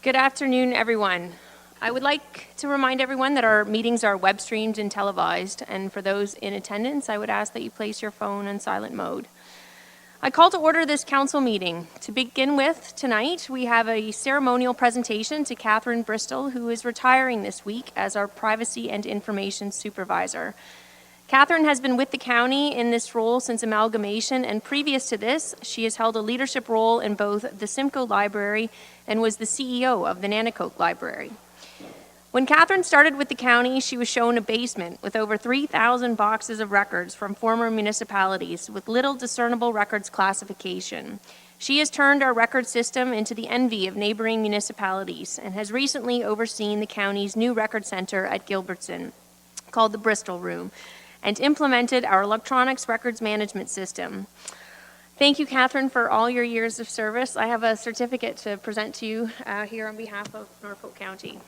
Good afternoon, everyone. I would like to remind everyone that our meetings are web streamed and televised, and for those in attendance, I would ask that you place your phone in silent mode. I call to order this council meeting. To begin with, tonight we have a ceremonial presentation to Catherine Bristol, who is retiring this week as our Privacy and Information Supervisor. Catherine has been with the county in this role since amalgamation, and previous to this, she has held a leadership role in both the Simcoe Library and was the CEO of the Nanticoke Library. When Catherine started with the county, she was shown a basement with over 3,000 boxes of records from former municipalities with little discernible records classification. She has turned our record system into the envy of neighboring municipalities and has recently overseen the county's new record center at Gilbertson, called the Bristol Room, and implemented our electronics records management system. Thank you, Catherine, for all your years of service. I have a certificate to present to you here on behalf of Norfolk County.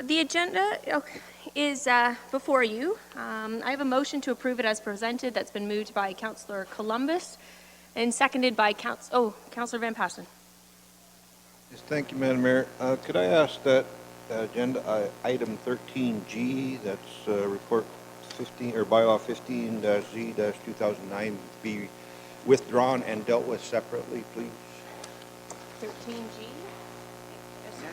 The agenda is before you. I have a motion to approve it as presented that's been moved by Councillor Columbus and seconded by Councillor Van Passen. Yes, thank you, Madam Mayor. Could I ask that agenda item 13G, that's report 15 or bylaw 15-Z-2009, be withdrawn and dealt with separately, please? 13G. Yes, sir.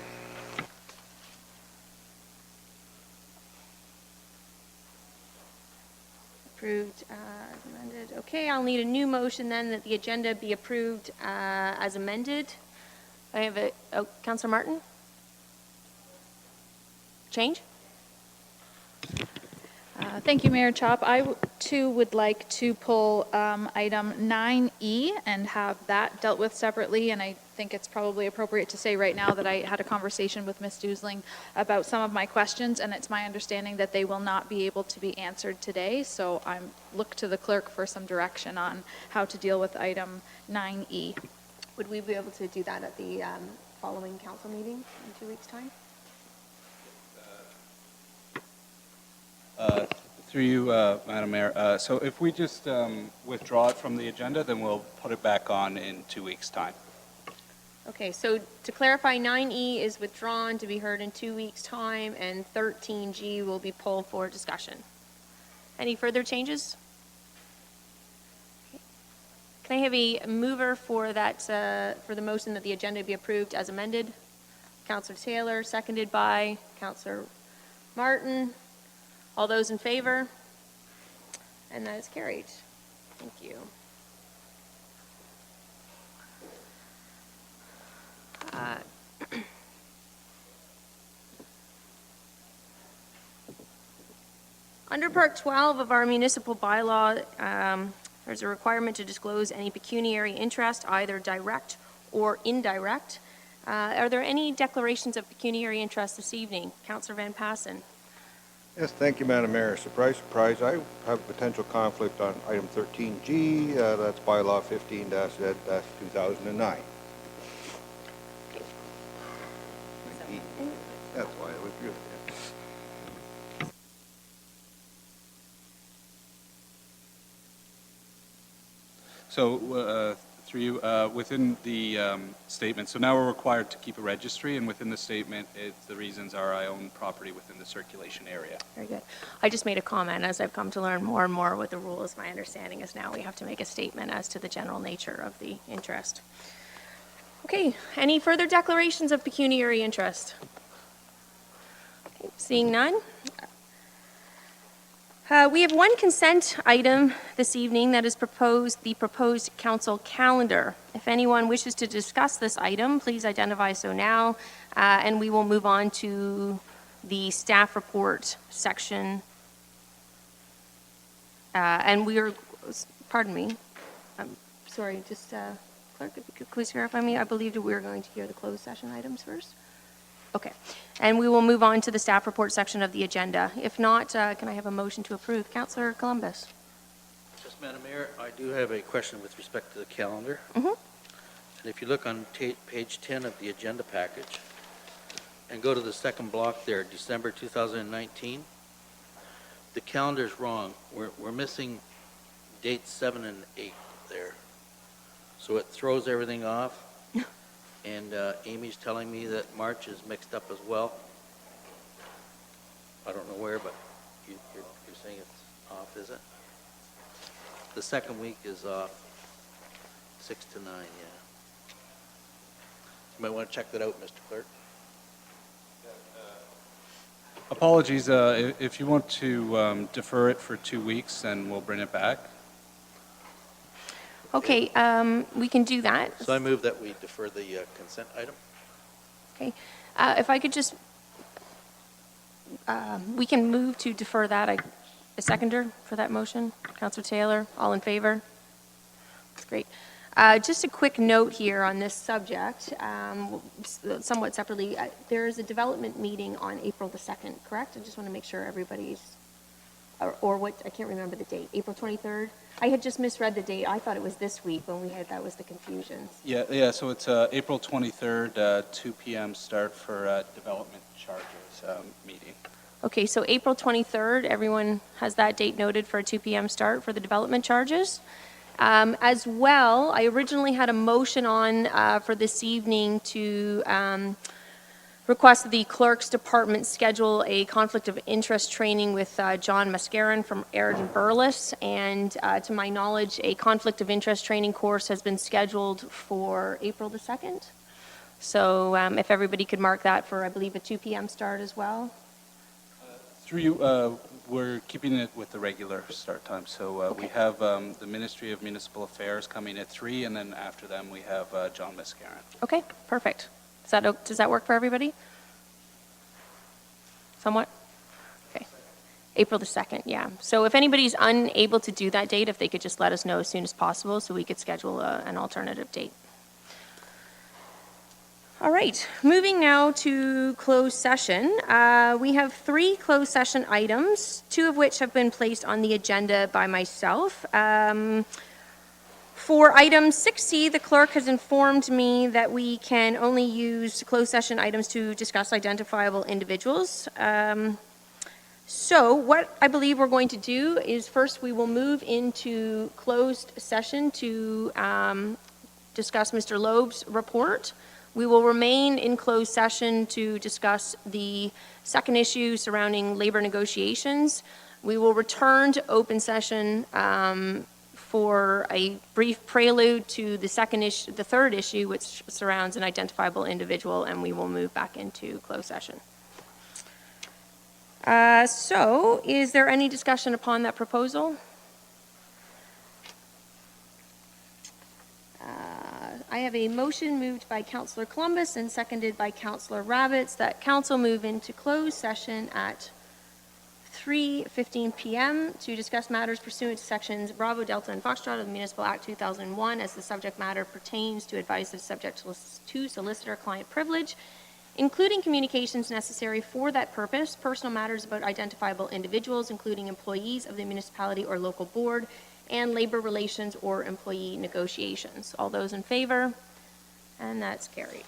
Approved as amended. Okay, I'll need a new motion then that the agenda be approved as amended. I have a, Councillor Martin? Change? Thank you, Mayor Chop. I too would like to pull item 9E and have that dealt with separately, and I think it's probably appropriate to say right now that I had a conversation with Ms. Doosling about some of my questions, and it's my understanding that they will not be able to be answered today, so I'm look to the clerk for some direction on how to deal with item 9E. Would we be able to do that at the following council meeting in 2 weeks' time? Through you, Madam Mayor. So if we just withdraw it from the agenda, then we'll put it back on in 2 weeks' time. Okay, so to clarify, 9E is withdrawn to be heard in 2 weeks' time, and 13G will be pulled for discussion. Any further changes? Okay. Can I have a mover for that, for the motion that the agenda be approved as amended? Councillor Taylor, seconded by Councillor Martin. All those in favor? And that is carried. Thank you. Under Part 12 of our municipal bylaw, there's a requirement to disclose any pecuniary interest, either direct or indirect. Are there any declarations of pecuniary interest this evening? Councillor Van Passen. Yes, thank you, Madam Mayor. Surprise, surprise. I have a potential conflict on item 13G. That's bylaw 15-Z-2009. That's why I withdrew it. So Through you, within the statement, so now we're required to keep a registry, and within the statement, the reasons are I own property within the circulation area. Very good. I just made a comment as I've come to learn more and more what the rules. My understanding is now we have to make a statement as to the general nature of the interest. Okay, any further declarations of pecuniary interest? Okay, seeing none. We have one consent item this evening that is the proposed council calendar. If anyone wishes to discuss this item, please identify so now, and we will move on to the staff report section. And we are, pardon me, I'm sorry, just clerk, if you could please verify me. I believe that we were going to hear the closed session items first. Okay, and we will move on to the staff report section of the agenda. If not, can I have a motion to approve? Councillor Columbus. Just, Madam Mayor, I do have a question with respect to the calendar. Mm-hmm. And if you look on page 10 of the agenda package and go to the second block there, December 2019, the calendar's wrong. We're missing dates 7 and 8 there. So it throws everything off. And Amy's telling me that March is mixed up as well. I don't know where, but you're saying it's off, is it? The second week is off, 6 to 9, yeah. You might want to check that out, Mr. Clerk. Apologies, if you want to defer it for 2 weeks, then we'll bring it back. Okay, we can do that. So I move that we defer the consent item. Okay, if I could just, we can move to defer that. A seconder for that motion? Councillor Taylor, all in favor? That's great. Just a quick note here on this subject, somewhat separately. There is a development meeting on April the 2nd, correct? I just want to make sure everybody's, or what, I can't remember the date, April 23rd? I had just misread the date. I thought it was this week when we had, that was the confusion. Yeah, so it's April 23rd, 2 p.m. start for development charges meeting. Okay, so April 23rd, everyone has that date noted for a 2 p.m. start for the development charges. As well, I originally had a motion on for this evening to request that the clerk's department schedule a conflict of interest training with John Mascaron from Airden Burles, and to my knowledge, a conflict of interest training course has been scheduled for April the 2nd. So if everybody could mark that for, I believe, a 2 p.m. start as well. Through you, we're keeping it with the regular start time. So we have the Ministry of Municipal Affairs coming at 3, and then after them we have John Mascaron. Okay, perfect. Does that work for everybody? Somewhat? Okay. April the 2nd, yeah. So if anybody's unable to do that date, if they could just let us know as soon as possible so we could schedule an alternative date. All right, moving now to closed session. We have 3 closed session items, 2 of which have been placed on the agenda by myself. For item 6C, the clerk has informed me that we can only use closed session items to discuss identifiable individuals. So what I believe we're going to do is first we will move into closed session to discuss Mr. Loeb's report. We will remain in closed session to discuss the second issue surrounding labor negotiations. We will return to open session for a brief prelude to the third issue, which surrounds an identifiable individual, and we will move back into closed session. So, is there any discussion upon that proposal? I have a motion moved by Councillor Columbus and seconded by Councillor Rabbits that council move into closed session at 3:15 p.m. to discuss matters pursuant to sections Bravo, Delta, and Foxtrot of the Municipal Act 2001 as the subject matter pertains to advice that is subject to solicitor-client privilege, including communications necessary for that purpose, personal matters about identifiable individuals, including employees of the municipality or local board, and labor relations or employee negotiations. All those in favor? And that's carried.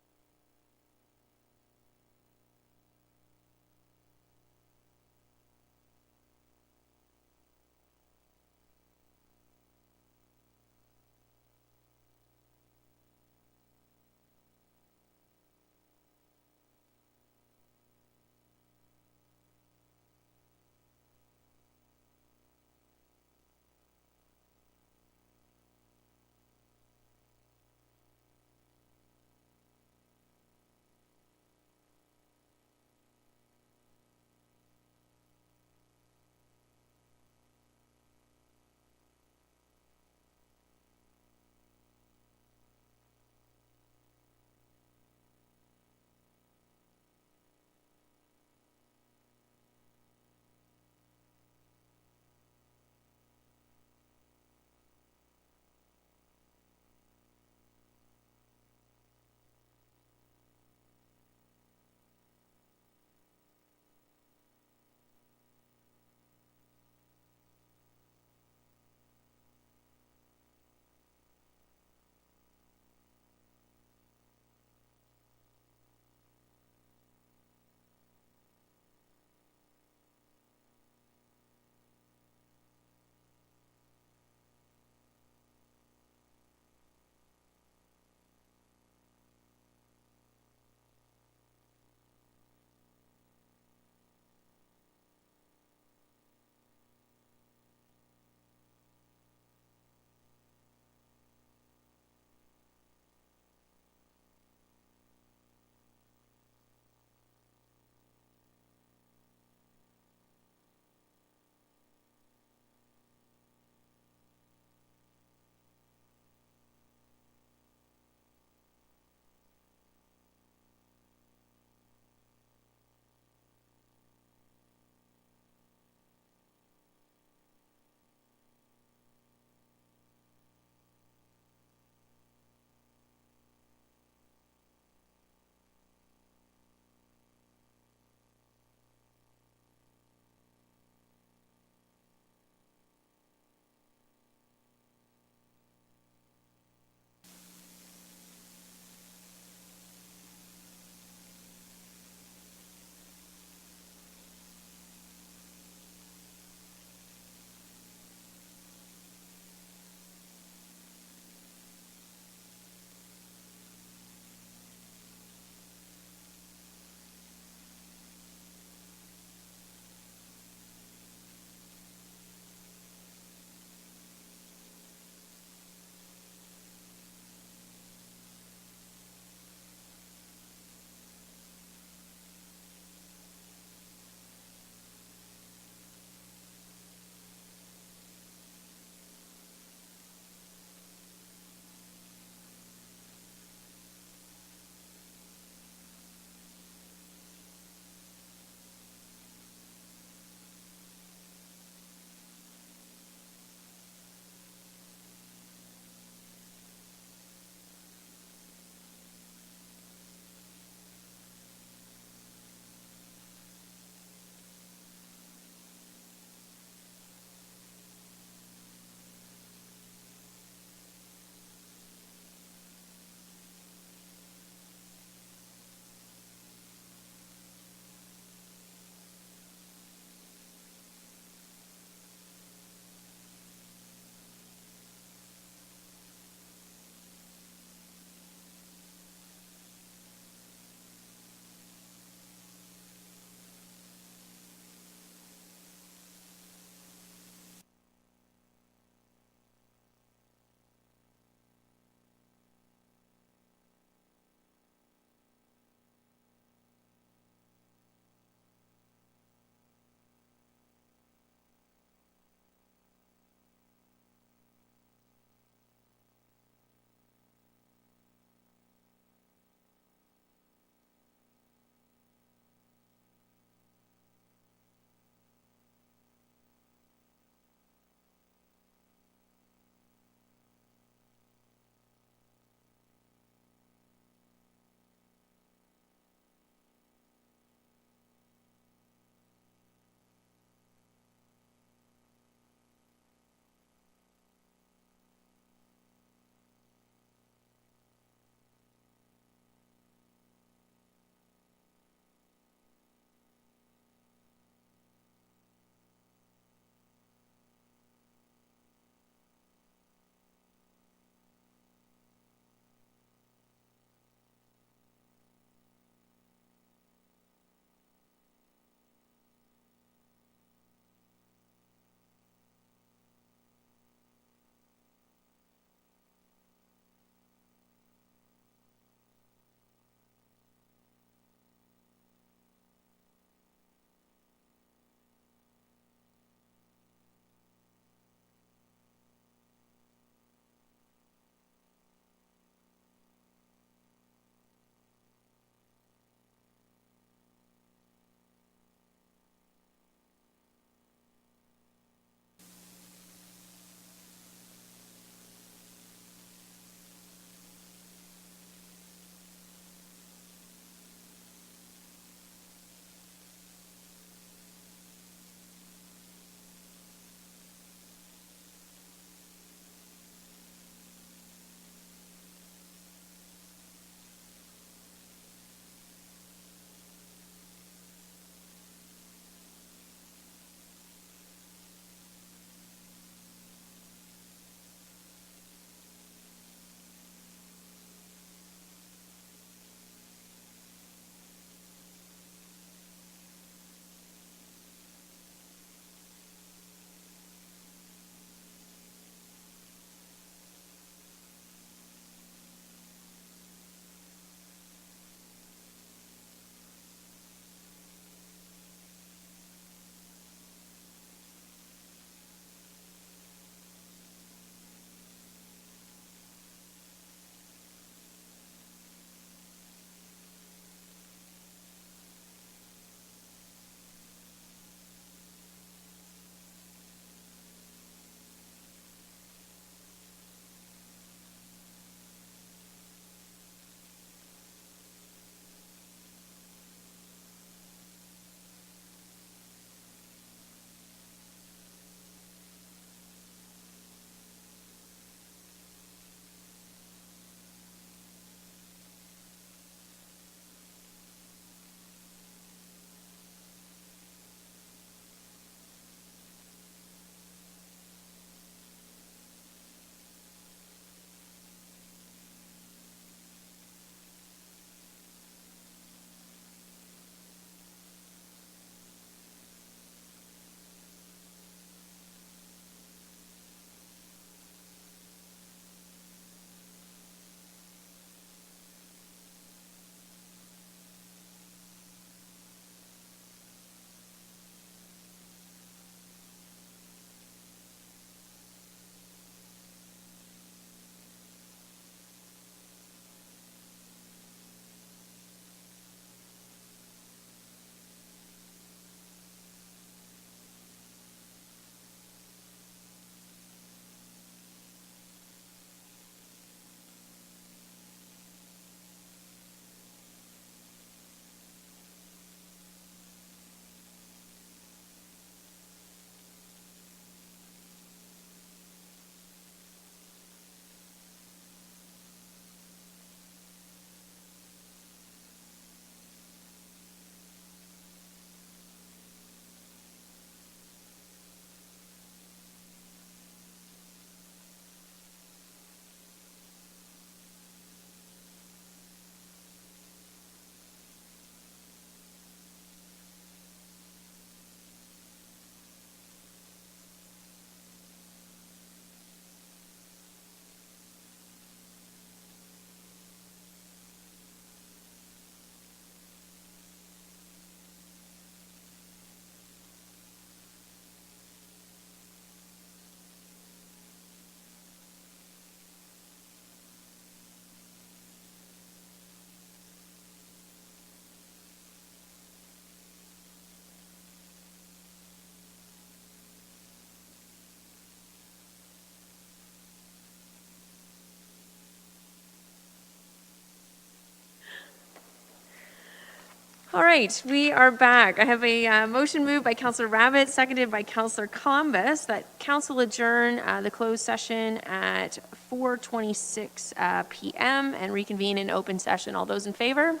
All right, we are back. I have a motion moved by Councillor Rabbit, seconded by Councillor Columbus, that council adjourn the closed session at 4:26 PM and reconvene in open session. All those in favor?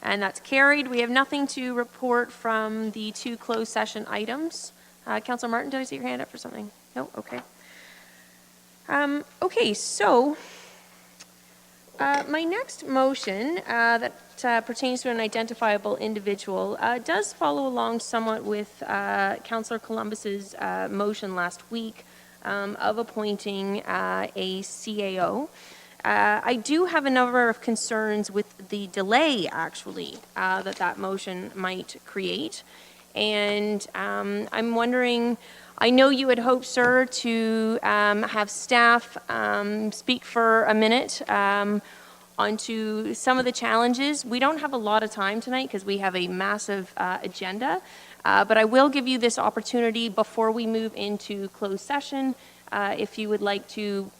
And that's carried. We have nothing to report from the two closed session items. Councillor Martin, did I see your hand up for something? No? Okay. Okay, so my next motion that pertains to an identifiable individual does follow along somewhat with Councillor Columbus's motion last week of appointing a CAO. I do have a number of concerns with the delay, actually, that motion might create. And I'm wondering, I know you had hoped, sir, to have staff speak for a minute onto some of the challenges. We don't have a lot of time tonight because we have a massive agenda, but I will give you this opportunity before we move into closed session, if you would like to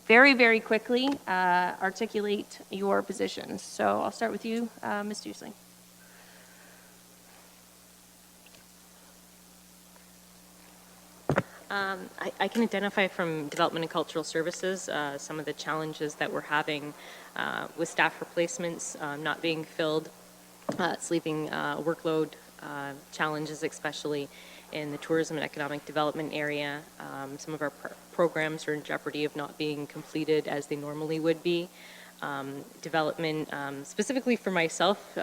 very, very quickly articulate your positions. So I'll start with you, Ms. Dusling. I can identify from Development and Cultural Services some of the challenges that we're having with staff replacements not being filled. It's leaving workload challenges, especially in the tourism and economic development area. Some of our programs are in jeopardy of not being completed as they normally would be. Development, specifically for myself,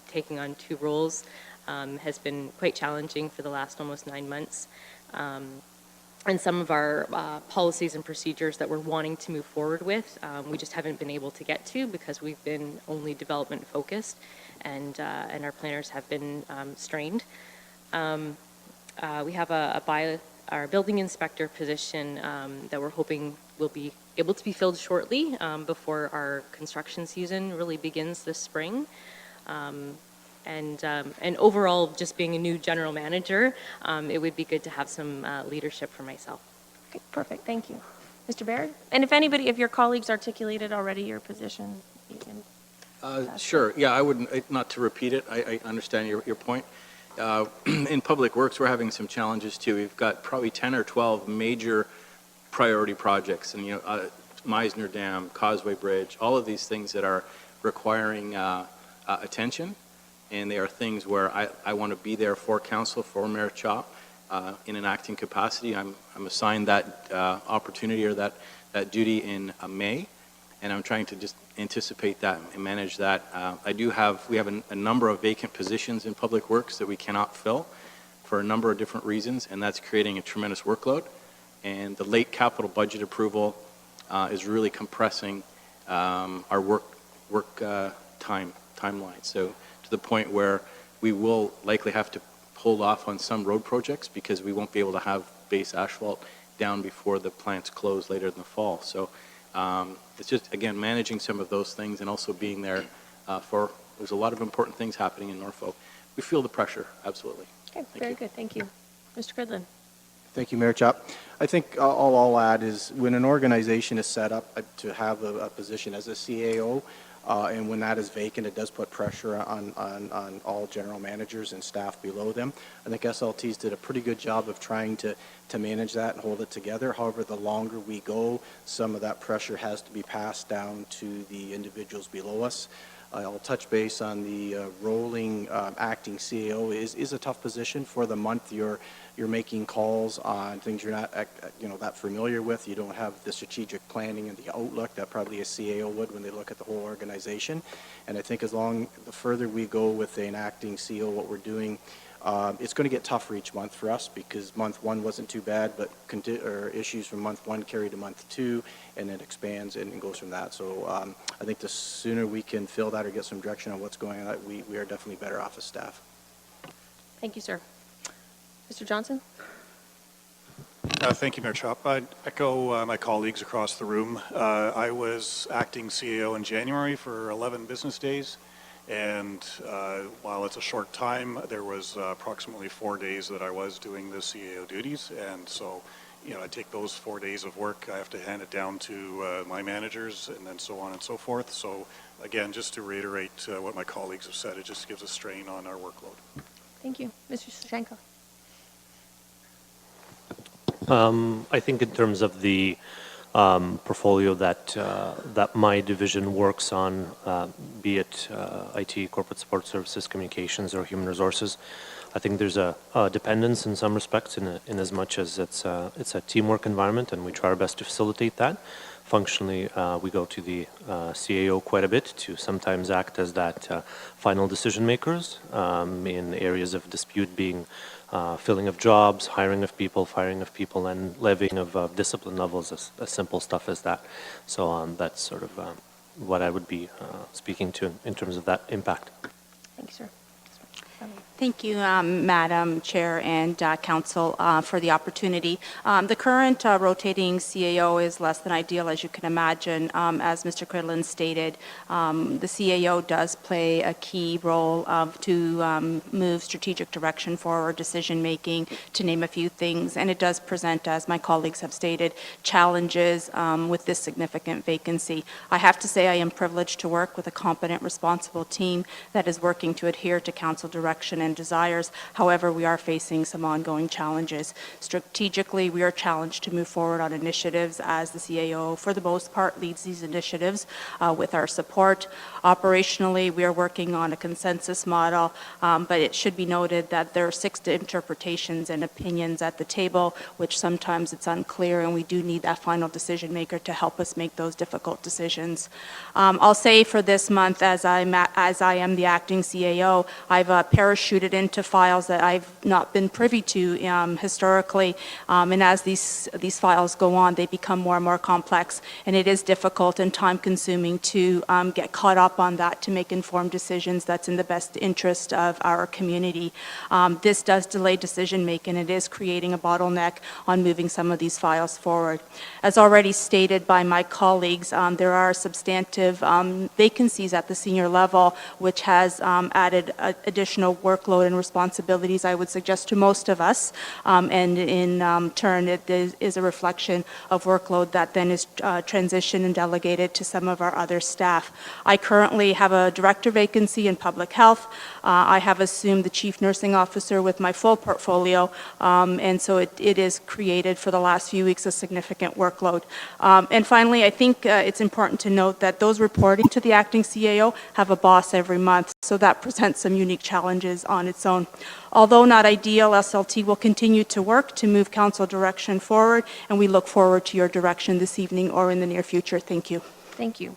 taking on two roles, has been quite challenging for the last almost 9 months. And some of our policies and procedures that we're wanting to move forward with, we just haven't been able to get to because we've been only development focused, and our planners have been strained. We have our building inspector position that we're hoping will be able to be filled shortly before our construction season really begins this spring. And overall, just being a new general manager, it would be good to have some leadership for myself. Okay, perfect, thank you. Mr. Baird? And if your colleagues articulated already your position, you can. Sure, yeah, I wouldn't, not to repeat it, I understand your point. In Public Works, we're having some challenges too. We've got probably 10 or 12 major priority projects, and Meisner Dam, Causeway Bridge, all of these things that are requiring attention. And they are things where I want to be there for council, for Mayor Chop, in an acting capacity. I'm assigned that opportunity or that duty in May, and I'm trying to just anticipate that and manage that. We have a number of vacant positions in Public Works that we cannot fill for a number of different reasons, and that's creating a tremendous workload. And the late capital budget approval is really compressing our work timeline. So to the point where we will likely have to hold off on some road projects because we won't be able to have base asphalt down before the plants close later in the fall. So it's just, again, managing some of those things and also being there there's a lot of important things happening in Norfolk. We feel the pressure, absolutely. Okay, very good, thank you. Mr. Goodland? Thank you, Mayor Chop. I think all I'll add is when an organization is set up to have a position as a CAO, and when that is vacant, it does put pressure on all general managers and staff below them. I think SLTs did a pretty good job of trying to manage that and hold it together. However, the longer we go, some of that pressure has to be passed down to the individuals below us. I'll touch base on the rolling acting CAO is a tough position for the month. You're making calls on things you're not that familiar with. You don't have the strategic planning and the outlook that probably a CAO would when they look at the whole organization. And I think the further we go with an acting CEO, what we're doing, it's going to get tougher each month for us because month one wasn't too bad, but issues from month one carry to month two, and it expands and it goes from that. So I think the sooner we can fill that or get some direction on what's going on, we are definitely better off as staff. Thank you, sir. Mr. Johnson? Thank you, Mayor Chop. I'd echo my colleagues across the room. I was acting CEO in January for 11 business days, and while it's a short time, there was approximately 4 days that I was doing the CAO duties, and so I take those 4 days of work, I have to hand it down to my managers and then so on and so forth. So again, just to reiterate what my colleagues have said, it just gives a strain on our workload. Thank you. Mr. Sashenko. I think in terms of the portfolio that my division works on, be it IT, corporate support services, communications, or human resources, I think there's a dependence in some respects in as much as it's a teamwork environment, and we try our best to facilitate that. Functionally, we go to the CAO quite a bit to sometimes act as that final decision makers in areas of dispute, being filling of jobs, hiring of people, firing of people, and levying of discipline levels, as simple stuff as that. So that's sort of what I would be speaking to in terms of that impact. Thank you, sir. Thank you, Madam Chair and Council, for the opportunity. The current rotating CAO is less than ideal, as you can imagine. As Mr. Cridlin stated, the CAO does play a key role to move strategic direction forward, decision-making, to name a few things. And it does present, as my colleagues have stated, challenges with this significant vacancy. I have to say I am privileged to work with a competent, responsible team that is working to adhere to council direction and desires. However, we are facing some ongoing challenges. Strategically, we are challenged to move forward on initiatives as the CAO, for the most part, leads these initiatives with our support. Operationally, we are working on a consensus model, but it should be noted that there are 6 interpretations and opinions at the table, which sometimes it's unclear, and we do need that final decision maker to help us make those difficult decisions. I'll say for this month, as I am the acting CAO, I've parachuted into files that I've not been privy to historically, and as these files go on, they become more and more complex, and it is difficult and time-consuming to get caught up on that to make informed decisions that's in the best interest of our community. This does delay decision-making, and it is creating a bottleneck on moving some of these files forward. As already stated by my colleagues, there are substantive vacancies at the senior level, which has added additional workload and responsibilities, I would suggest, to most of us, and in turn it is a reflection of workload that then is transitioned and delegated to some of our other staff. I currently have a director vacancy in public health. I have assumed the chief nursing officer with my full portfolio, and so it is created for the last few weeks a significant workload. And finally, I think it's important to note that those reporting to the acting CAO have a boss every month, so that presents some unique challenges on its own. Although not ideal, SLT will continue to work to move council direction forward, and we look forward to your direction this evening or in the near future. Thank you. Thank you.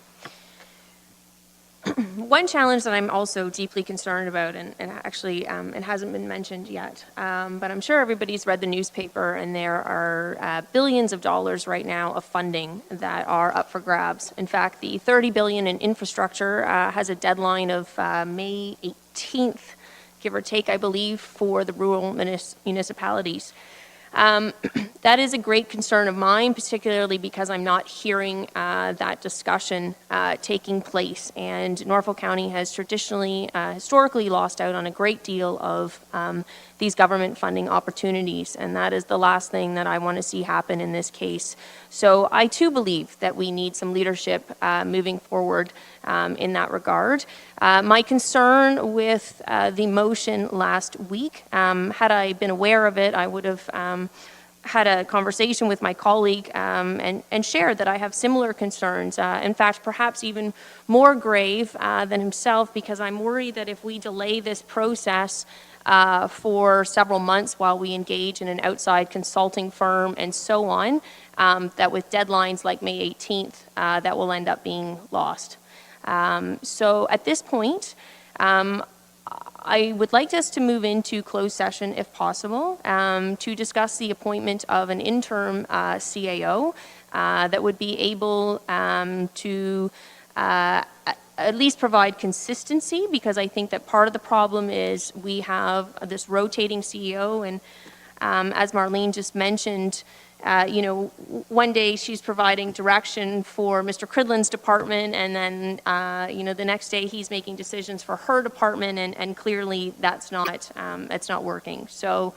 One challenge that I'm also deeply concerned about, and actually it hasn't been mentioned yet, but I'm sure everybody's read the newspaper, and there are billions of dollars right now of funding that are up for grabs. In fact, the $30 billion in infrastructure has a deadline of May 18th, give or take, I believe, for the rural municipalities. That is a great concern of mine, particularly because I'm not hearing that discussion taking place. And Norfolk County has historically lost out on a great deal of these government funding opportunities. And that is the last thing that I want to see happen in this case. So I too believe that we need some leadership moving forward in that regard. My concern with the motion last week, had I been aware of it, I would have had a conversation with my colleague and shared that I have similar concerns. In fact, perhaps even more grave than himself, because I'm worried that if we delay this process for several months while we engage in an outside consulting firm and so on, that with deadlines like May 18th, that will end up being lost. So at this point, I would like us to move into closed session if possible to discuss the appointment of an interim CAO that would be able to at least provide consistency, because I think that part of the problem is we have this rotating CEO, and as Marlene just mentioned, one day she's providing direction for Mr. Cridland's department, and then, the next day he's making decisions for her department, and clearly that's not working. So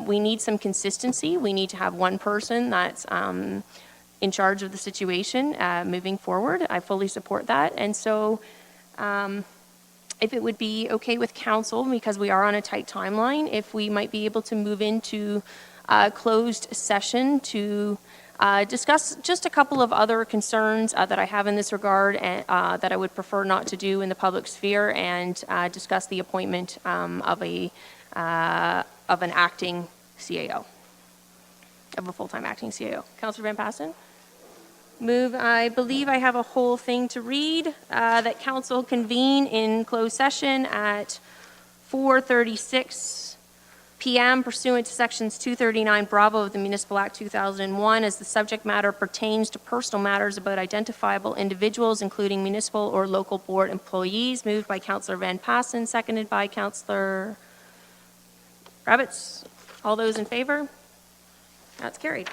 we need some consistency. We need to have one person that's in charge of the situation moving forward. I fully support that. And so if it would be okay with council, because we are on a tight timeline, if we might be able to move into closed session to discuss just a couple of other concerns that I have in this regard and that I would prefer not to do in the public sphere, and discuss the appointment of an acting CAO, of a full-time acting CAO. Councillor Van Passen? Move, I believe I have a whole thing to read, that council convene in closed session at 4:36 p.m. pursuant to sections 239 Bravo of the Municipal Act 2001, as the subject matter pertains to personal matters about identifiable individuals, including municipal or local board employees. Moved by Councillor Van Passen, seconded by Councillor Rabbits. All those in favor? That's carried.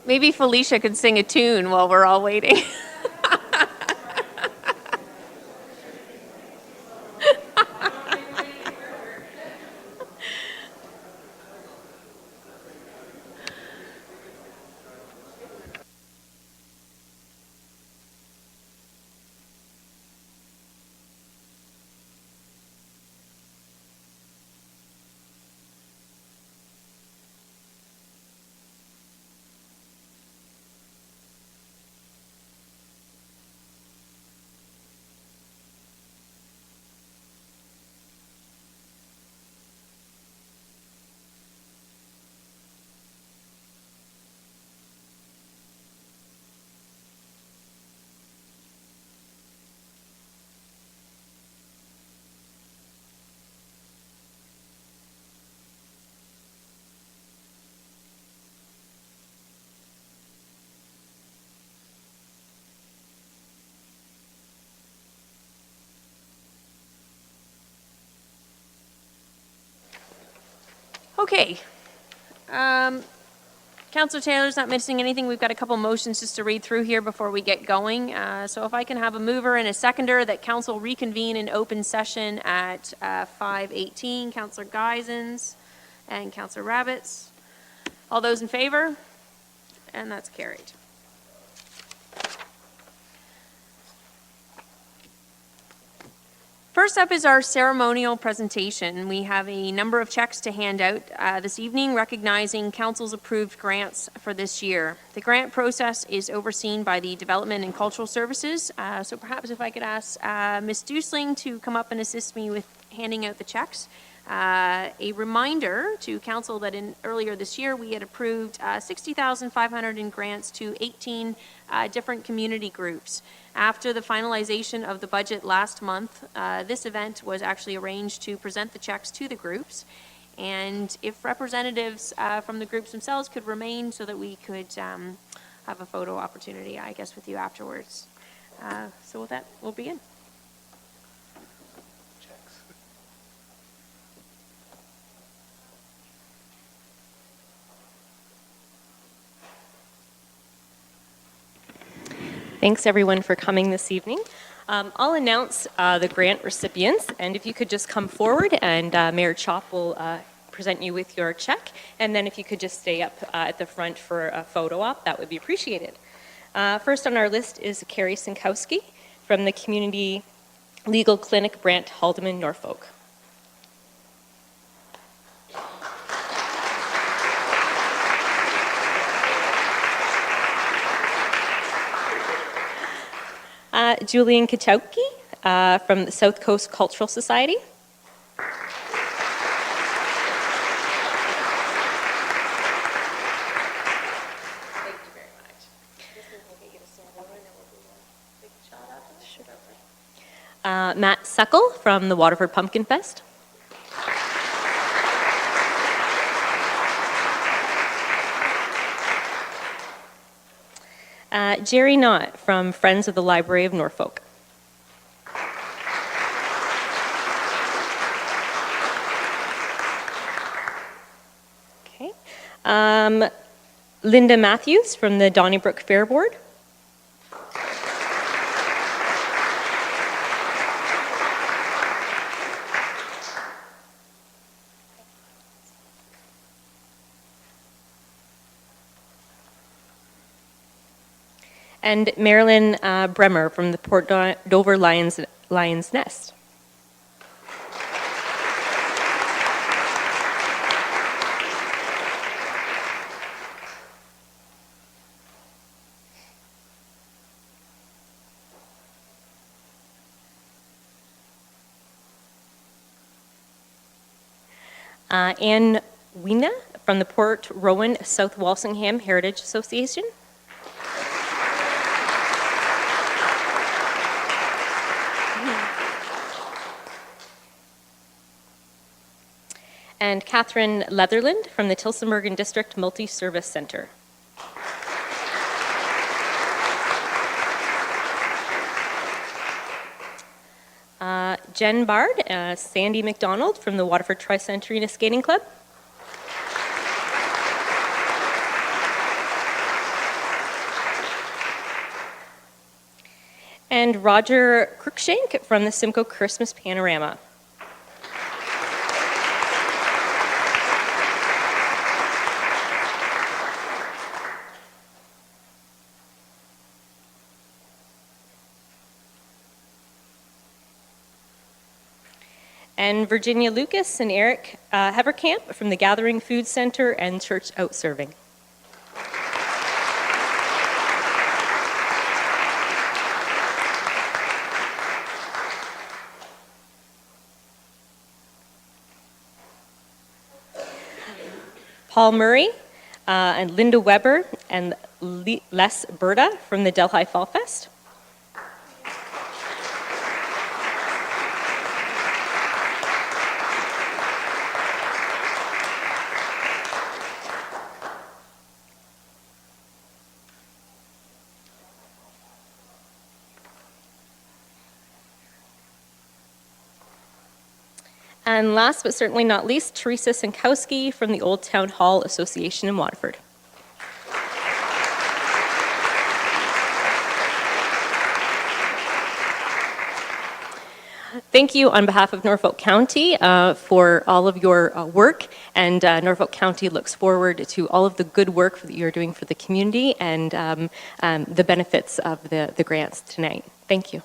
Maybe Felicia could sing a tune while we're all waiting. Okay. Councillor Taylor's not missing anything. We've got a couple motions just to read through here before we get going. So if I can have a mover and a seconder that council reconvene in open session at 5:18. Councillor Geisens and Councillor Rabbits. All those in favor? And that's carried. First up is our ceremonial presentation. We have a number of checks to hand out this evening recognizing council's approved grants for this year. The grant process is overseen by the Development and Cultural Services. So perhaps if I could ask Ms. Dusling to come up and assist me with handing out the checks. A reminder to council that earlier this year we had approved $60,500 in grants to 18 different community groups. After the finalization of the budget last month, this event was actually arranged to present the checks to the groups. And if representatives from the groups themselves could remain so that we could have a photo opportunity, I guess, with you afterwards. So with that, we'll begin. Thanks, everyone, for coming this evening. I'll announce the grant recipients, and if you could just come forward, and Mayor Chop will present you with your check, and then if you could just stay up at the front for a photo op, that would be appreciated. First on our list is Carrie Sinkowski from the Community Legal Clinic, Brant, Haldeman, Norfolk. Julian Kachowski from the South Coast Cultural Society. Thank you very much. Matt Suckle from the Waterford Pumpkin Fest. Jerry Knott from Friends of the Library of Norfolk. Okay. Linda Matthews from the Donnybrook Fair Board. And Marilyn Bremer from the Port Dover Lion's Nest. Anne Weena from the Port Rowan South Walsingham Heritage Association. And Catherine Leatherland from the Tilsonburg District Multi-Service Center. Jen Bard, Sandy McDonald from the Waterford Tricentennial Skating Club. And Roger Cruikshank from the Simcoe Christmas Panorama. And Virginia Lucas and Eric Heverkamp from the Gathering Food Center and Church Out Serving. Paul Murray and Linda Weber and Les Berta from the Delhi Fall Fest. And last but certainly not least, Teresa Sinkowski from the Old Town Hall Association in Waterford. Thank you on behalf of Norfolk County for all of your work, and Norfolk County looks forward to all of the good work that you're doing for the community and the benefits of the grants tonight. Thank you.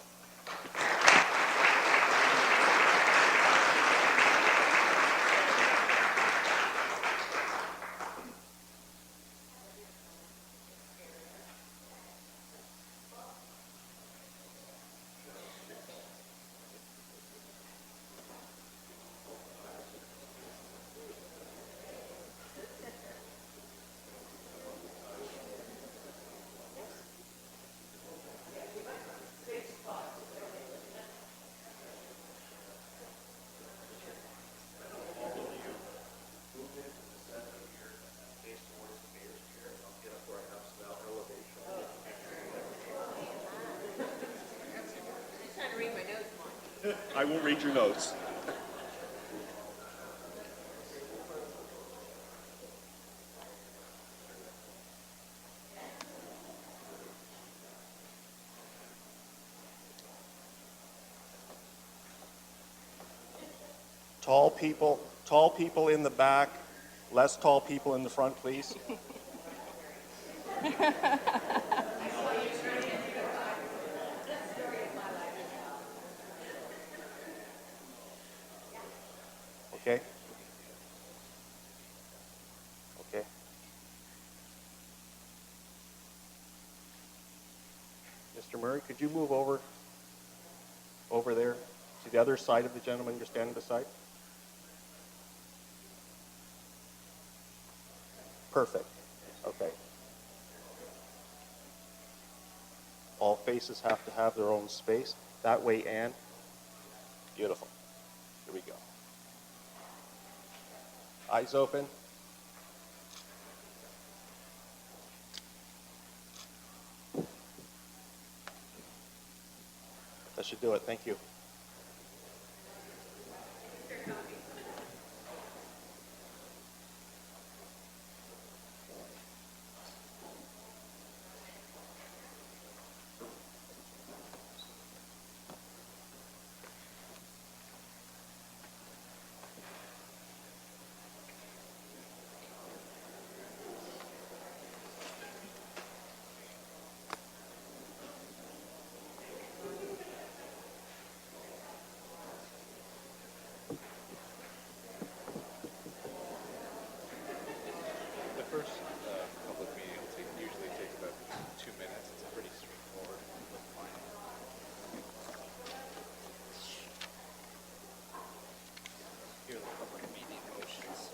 I won't read your notes. Tall people in the back, less tall people in the front, please. Okay. Okay. Mr. Murray, could you move over there to the other side of the gentleman you're standing beside? Perfect. Okay. All faces have to have their own space. That way, Anne. Beautiful. Here we go. Eyes open. That should do it. Thank you.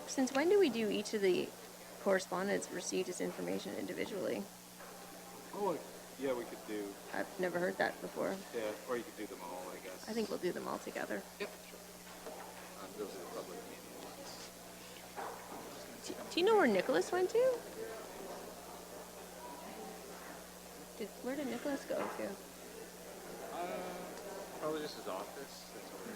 Since when do we do each of the correspondence received as information individually? Oh, yeah, we could do, I've never heard that before. yeah, or you could do them all, I guess. I think we'll do them all together. Yep, sure. Those are the public meetings. Do you know where Nicholas went to? Where did Nicholas go to? Probably just his office. That's where.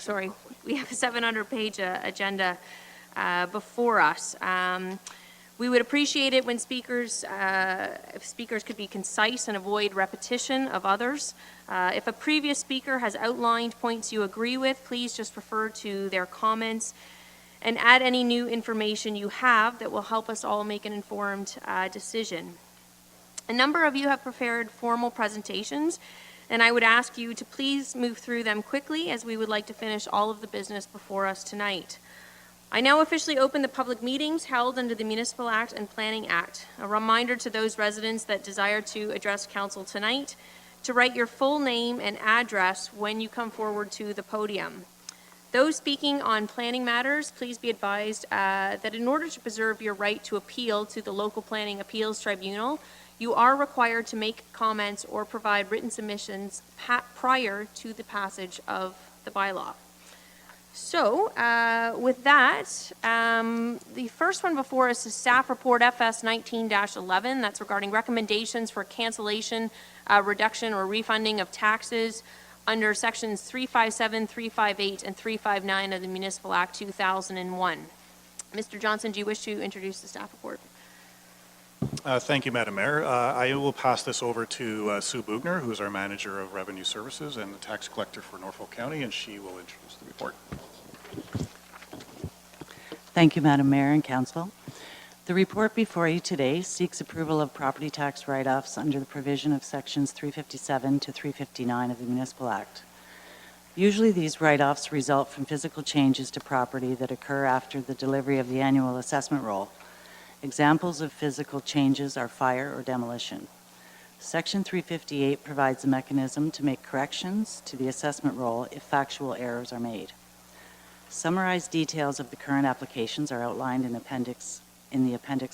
sorry, we have a 700-page agenda before us. We would appreciate it when if speakers could be concise and avoid repetition of others. If a previous speaker has outlined points you agree with, please just refer to their comments and add any new information you have that will help us all make an informed decision. A number of you have prepared formal presentations, and I would ask you to please move through them quickly, as we would like to finish all of the business before us tonight. I now officially open the public meetings held under the Municipal Act and Planning Act. A reminder to those residents that desire to address council tonight to write your full name and address when you come forward to the podium. Those speaking on planning matters, please be advised that in order to preserve your right to appeal to the local planning appeals tribunal, you are required to make comments or provide written submissions prior to the passage of the bylaw. So, with that, the first one before us is Staff Report FS 19-11. That's regarding recommendations for cancellation, reduction, or refunding of taxes under Sections 357, 358, and 359 of the Municipal Act 2001. Mr. Johnson, do you wish to introduce the staff report? Thank you, Madam Mayor. I will pass this over to Sue Bugner, who is our Manager of Revenue Services and the Tax Collector for Norfolk County, and she will introduce the report. Thank you, Madam Mayor and Council. The report before you today seeks approval of property tax write-offs under the provision of Sections 357 to 359 of the Municipal Act. Usually these write-offs result from physical changes to property that occur after the delivery of the annual assessment roll. Examples of physical changes are fire or demolition. Section 358 provides a mechanism to make corrections to the assessment roll if factual errors are made. Summarized details of the current applications are outlined in the appendix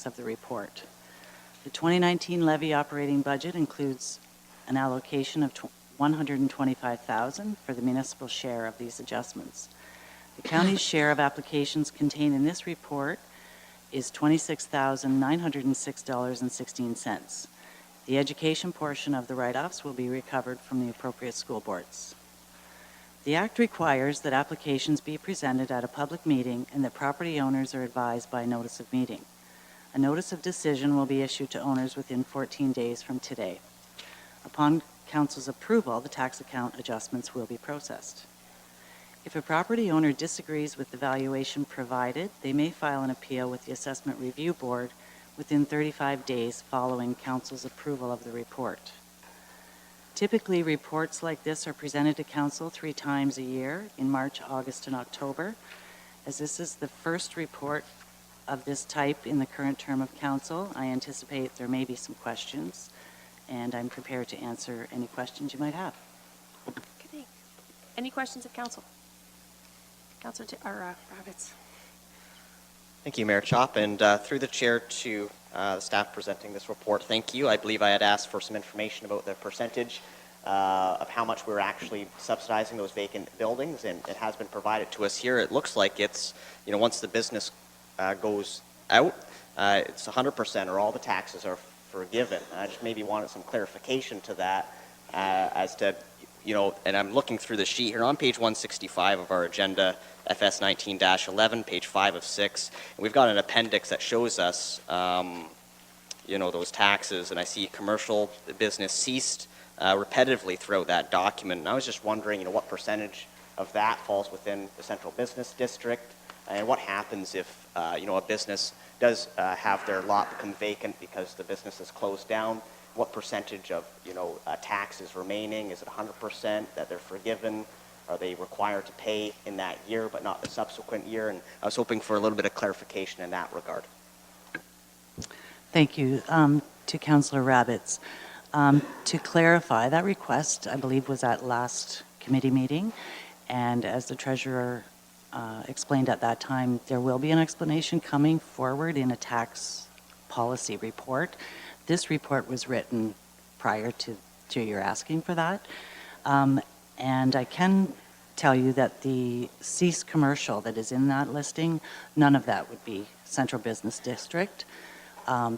of the report. The 2019 levy operating budget includes an allocation of $125,000 for the municipal share of these adjustments. The county's share of applications contained in this report is $26,906.16. The education portion of the write-offs will be recovered from the appropriate school boards. The Act requires that applications be presented at a public meeting and that property owners are advised by notice of meeting. A notice of decision will be issued to owners within 14 days from today. Upon Council's approval, the tax account adjustments will be processed. If a property owner disagrees with the valuation provided, they may file an appeal with the Assessment Review Board within 35 days following Council's approval of the report. Typically, reports like this are presented to Council 3 times a year, in March, August, and October. As this is the first report of this type in the current term of Council, I anticipate there may be some questions, and I'm prepared to answer any questions you might have. Okay. Any questions of Council? Councilor Rabbits. Thank you, Mayor Chop, and through the chair to the staff presenting this report, thank you. I believe I had asked for some information about the percentage of how much we're actually subsidizing those vacant buildings, and it has been provided to us here. It looks like it's, once the business goes out, it's 100% or all the taxes are forgiven. I just maybe wanted some clarification to that as to, and I'm looking through the sheet here on page 165 of our agenda, FS 19-11, page 5 of 6. And we've got an appendix that shows us, those taxes, and I see commercial business ceased repetitively throughout that document. And I was just wondering, what percentage of that falls within the central business district, and what happens if, a business does have their lot become vacant because the business is closed down. What percentage of, taxes remaining? Is it 100% that they're forgiven? Are they required to pay in that year but not the subsequent year? And I was hoping for a little bit of clarification in that regard. Thank you. To Councillor Rabbits. To clarify, that request, I believe, was at last committee meeting, and as the Treasurer explained at that time, there will be an explanation coming forward in a tax policy report. This report was written prior to your asking for that. And I can tell you that the ceased commercial that is in that listing, none of that would be Central Business District.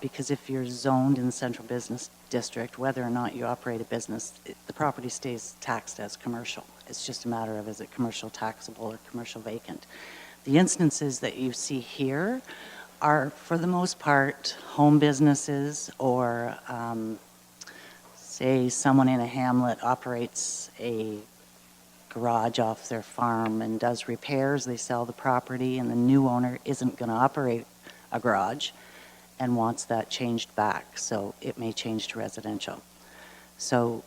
Because if you're zoned in the central business district, whether or not you operate a business, the property stays taxed as commercial. It's just a matter of, is it commercial taxable or commercial vacant? The instances that you see here are, for the most part, home businesses or, say, someone in a hamlet operates a garage off their farm and does repairs. They sell the property, and the new owner isn't going to operate a garage and wants that changed back, so it may change to residential. So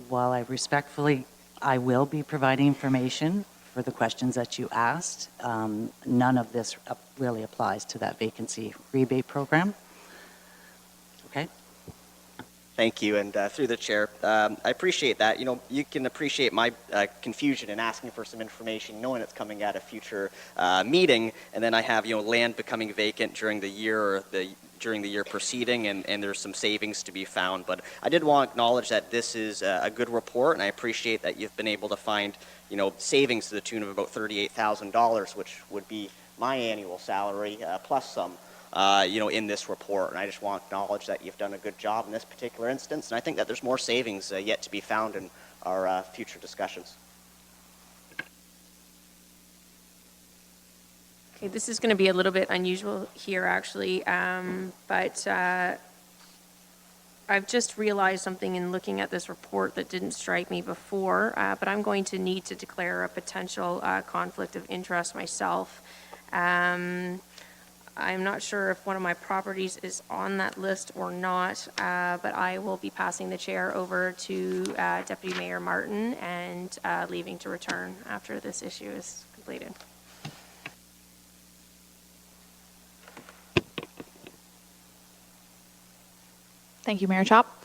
while I will be providing information for the questions that you asked, none of this really applies to that vacancy rebate program. Okay? Thank you, and through the chair, I appreciate that. You know, you can appreciate my confusion in asking for some information, knowing it's coming at a future meeting, and then I have, you know, land becoming vacant during the year or during the year preceding, and there's some savings to be found. But I did want to acknowledge that this is a good report, and I appreciate that you've been able to find, you know, savings to the tune of about $38,000, which would be my annual salary plus some. You know, in this report, and I just want to acknowledge that you've done a good job in this particular instance, and I think that there's more savings yet to be found in our future discussions. Okay, this is going to be a little bit unusual here, actually, but I've just realized something in looking at this report that didn't strike me before, but I'm going to need to declare a potential conflict of interest myself. I'm not sure if one of my properties is on that list or not, but I will be passing the chair over to Deputy Mayor Martin and leaving to return after this issue is completed. Thank you, Mayor Chop.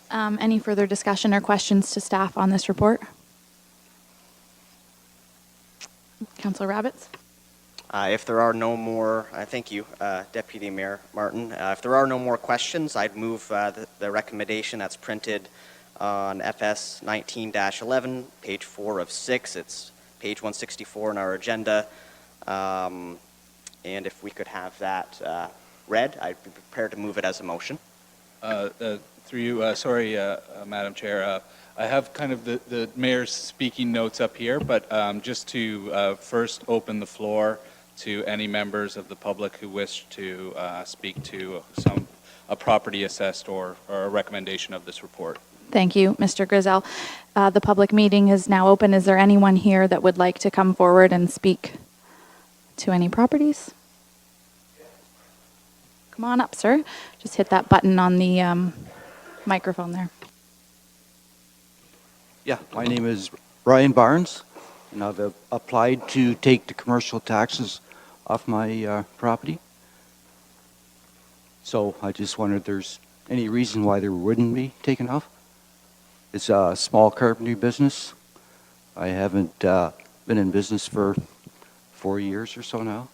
Any further discussion or questions to staff on this report? Councillor Rabbits? If there are no more, thank you, Deputy Mayor Martin. If there are no more questions, I'd move the recommendation that's printed on FS 19-11, page 4 of 6. It's page 164 in our agenda. And if we could have that read, I'd be prepared to move it as a motion. Through you, sorry, Madam Chair. I have kind of the mayor's speaking notes up here, but just to first open the floor to any members of the public who wish to speak to a property assessed or a recommendation of this report. Thank you, Mr. Griselle. The public meeting is now open. Is there anyone here that would like to come forward and speak to any properties? Come on up, sir. Just hit that button on the microphone there. Yeah, my name is Brian Barnes, and I've applied to take the commercial taxes off my property. So I just wondered if there's any reason why there wouldn't be taken off. It's a small carpentry business. I haven't been in business for 4 years or so now.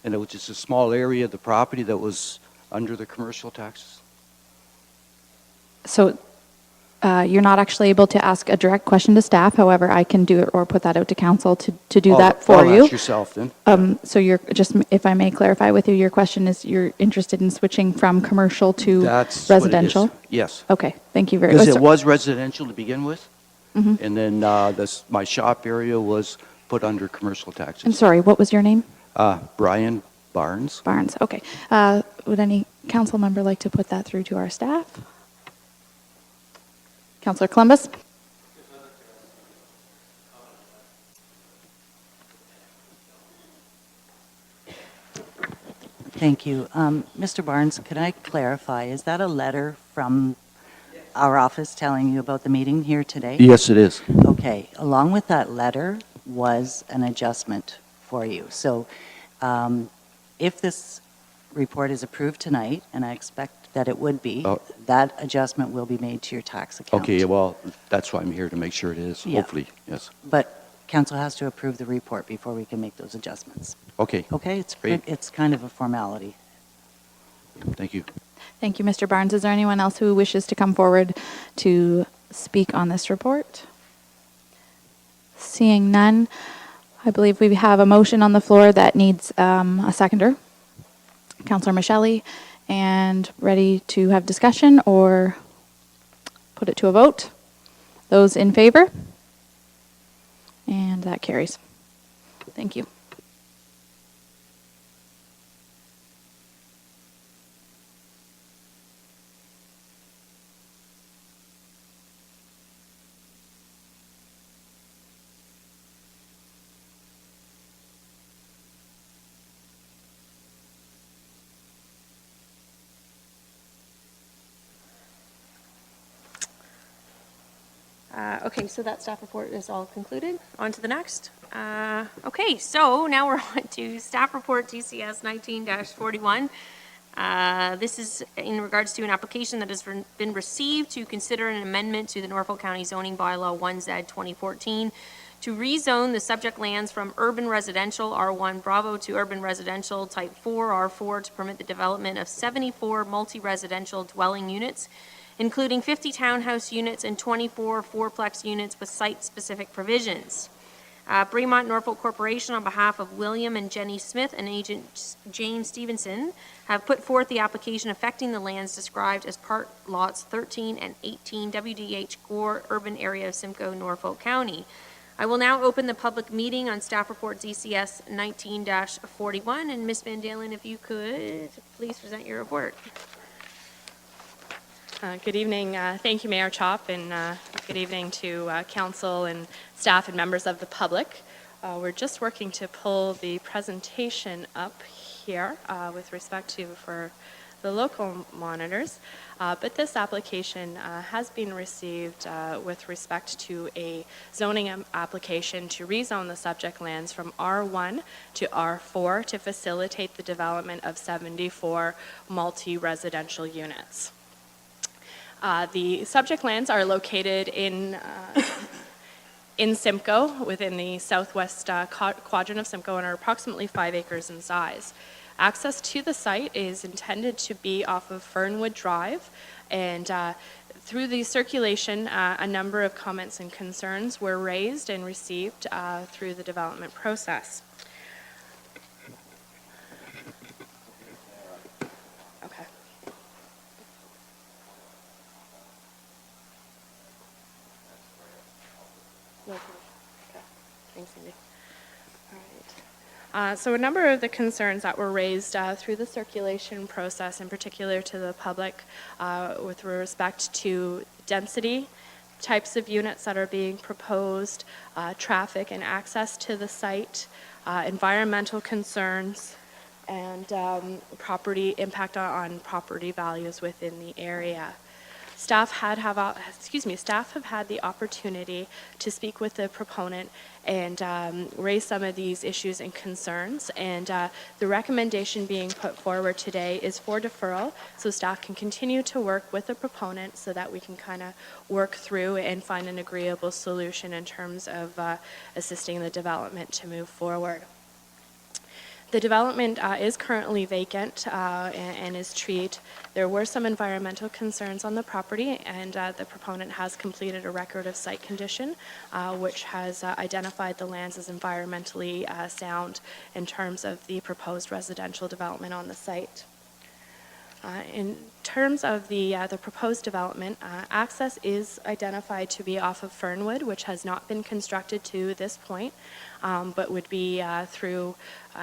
And it was just a small area of the property that was under the commercial taxes. So you're not actually able to ask a direct question to staff. However, I can do it or put that out to council to do that for you. Ask yourself then. So you're just, if I may clarify with you, your question is you're interested in switching from commercial to That's residential? what it is. Yes. Okay, thank you very much. Because it was residential to begin with, Mhm. and then my shop area was put under commercial taxes. I'm sorry, what was your name? Brian Barnes. Barnes, okay. Would any council member like to put that through to our staff? Councillor Columbus? Thank you. Mr. Barnes, could I clarify, is that a letter from our office telling you about the meeting here today? Yes, it is. Okay. Along with that letter was an adjustment for you. So if this report is approved tonight, and I expect that it would be, that adjustment will be made to your tax account. Okay, well, that's why I'm here, to make sure it is, Yeah. hopefully, yes. But council has to approve the report before we can make those adjustments. Okay. Okay, Great. it's kind of a formality. Thank you. Thank you, Mr. Barnes. Is there anyone else who wishes to come forward to speak on this report? Seeing none, I believe we have a motion on the floor that needs a seconder. Councillor Michelli, and ready to have discussion or put it to a vote. Those in favor? And that carries. Thank you. Okay, so that staff report is all concluded. On to the next. Okay, so now we're on to staff report DCS 19-41. This is in regards to an application that has been received to consider an amendment to the Norfolk County zoning bylaw 1Z 2014 to rezone the subject lands from urban residential R1 Bravo to urban residential type 4 R4 to permit the development of 74 multi-residential dwelling units, including 50 townhouse units and 24 fourplex units with site-specific provisions. Bremont Norfolk Corporation, on behalf of William and Jenny Smith and agent Jane Stevenson, have put forth the application affecting the lands described as part lots 13 and 18 WDH Gore urban area of Simcoe, Norfolk County. I will now open the public meeting on staff report DCS 19-41, and Ms. Van Dalen, if you could please present your report. Good evening. Thank you, Mayor Chop, and good evening to council and staff and members of the public. We're just working to pull the presentation up here with respect to for the local monitors, but this application has been received with respect to a zoning application to rezone the subject lands from R1 to R4 to facilitate the development of 74 multi-residential units. The subject lands are located in Simcoe, within the southwest quadrant of Simcoe, and are approximately 5 acres in size. Access to the site is intended to be off of Fernwood Drive, and through the circulation, a number of comments and concerns were raised and received through the development process. Okay. Okay. Thanks, Cindy. All right. So a number of the concerns that were raised through the circulation process, in particular to the public, with respect to density, types of units that are being proposed, traffic and access to the site, environmental concerns, and property impact on property values within the area. Staff have had the opportunity to speak with the proponent and raise some of these issues and concerns. And the recommendation being put forward today is for deferral, so staff can continue to work with the proponent so that we can kind of work through and find an agreeable solution in terms of assisting the development to move forward. The development is currently vacant and is treed. There were some environmental concerns on the property, and the proponent has completed a record of site condition, which has identified the lands as environmentally sound in terms of the proposed residential development on the site. In terms of the proposed development, access is identified to be off of Fernwood, which has not been constructed to this point, but would be through,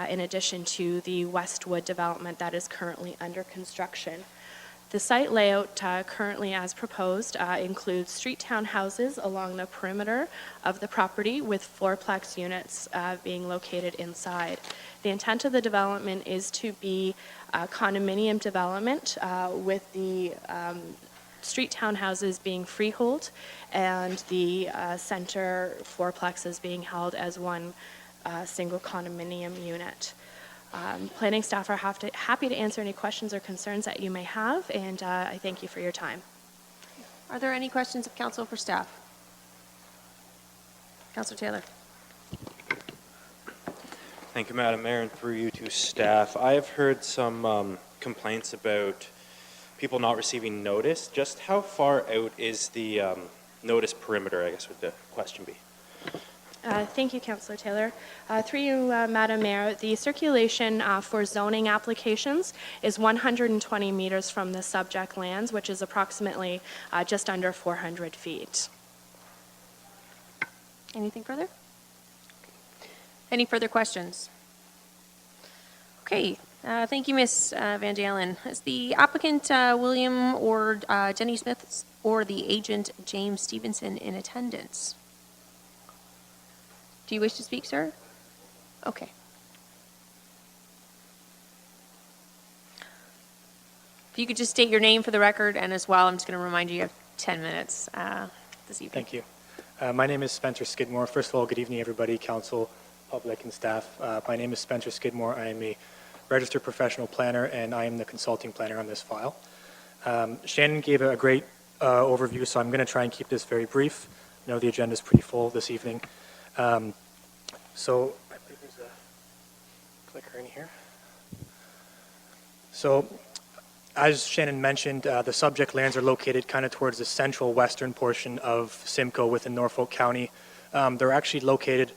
in addition to the Westwood development that is currently under construction. The site layout currently as proposed includes street townhouses along the perimeter of the property with fourplex units being located inside. The intent of the development is to be condominium development with the street townhouses being freehold and the center fourplexes being held as one single condominium unit. Planning staff are happy to answer any questions or concerns that you may have, and I thank you for your time. Are there any questions of council for staff? Councillor Taylor. Thank you, Madam Mayor, and through you to staff. I have heard some complaints about people not receiving notice. Just how far out is the notice perimeter, I guess would the question be? Thank you, Councillor Taylor. Through you, Madam Mayor, the circulation for zoning applications is 120 meters from the subject lands, which is approximately just under 400 feet. Anything further? Any further questions? Okay, thank you, Ms. Van Dalen. Is the applicant William or Jenny Smith or the agent James Stevenson in attendance? Do you wish to speak, sir? Okay. If you could just state your name for the record, and as well, I'm just going to remind you have 10 minutes this evening. Thank you. My name is Spencer Skidmore. First of all, good evening, everybody, council, public, and staff. My name is Spencer Skidmore. I am a registered professional planner, and I am the consulting planner on this file. Shannon gave a great overview, so I'm going to try and keep this very brief. I know the agenda is pretty full this evening. So I believe there's a clicker in here. So as Shannon mentioned, the subject lands are located kind of towards the central western portion of Simcoe within Norfolk County. They're actually located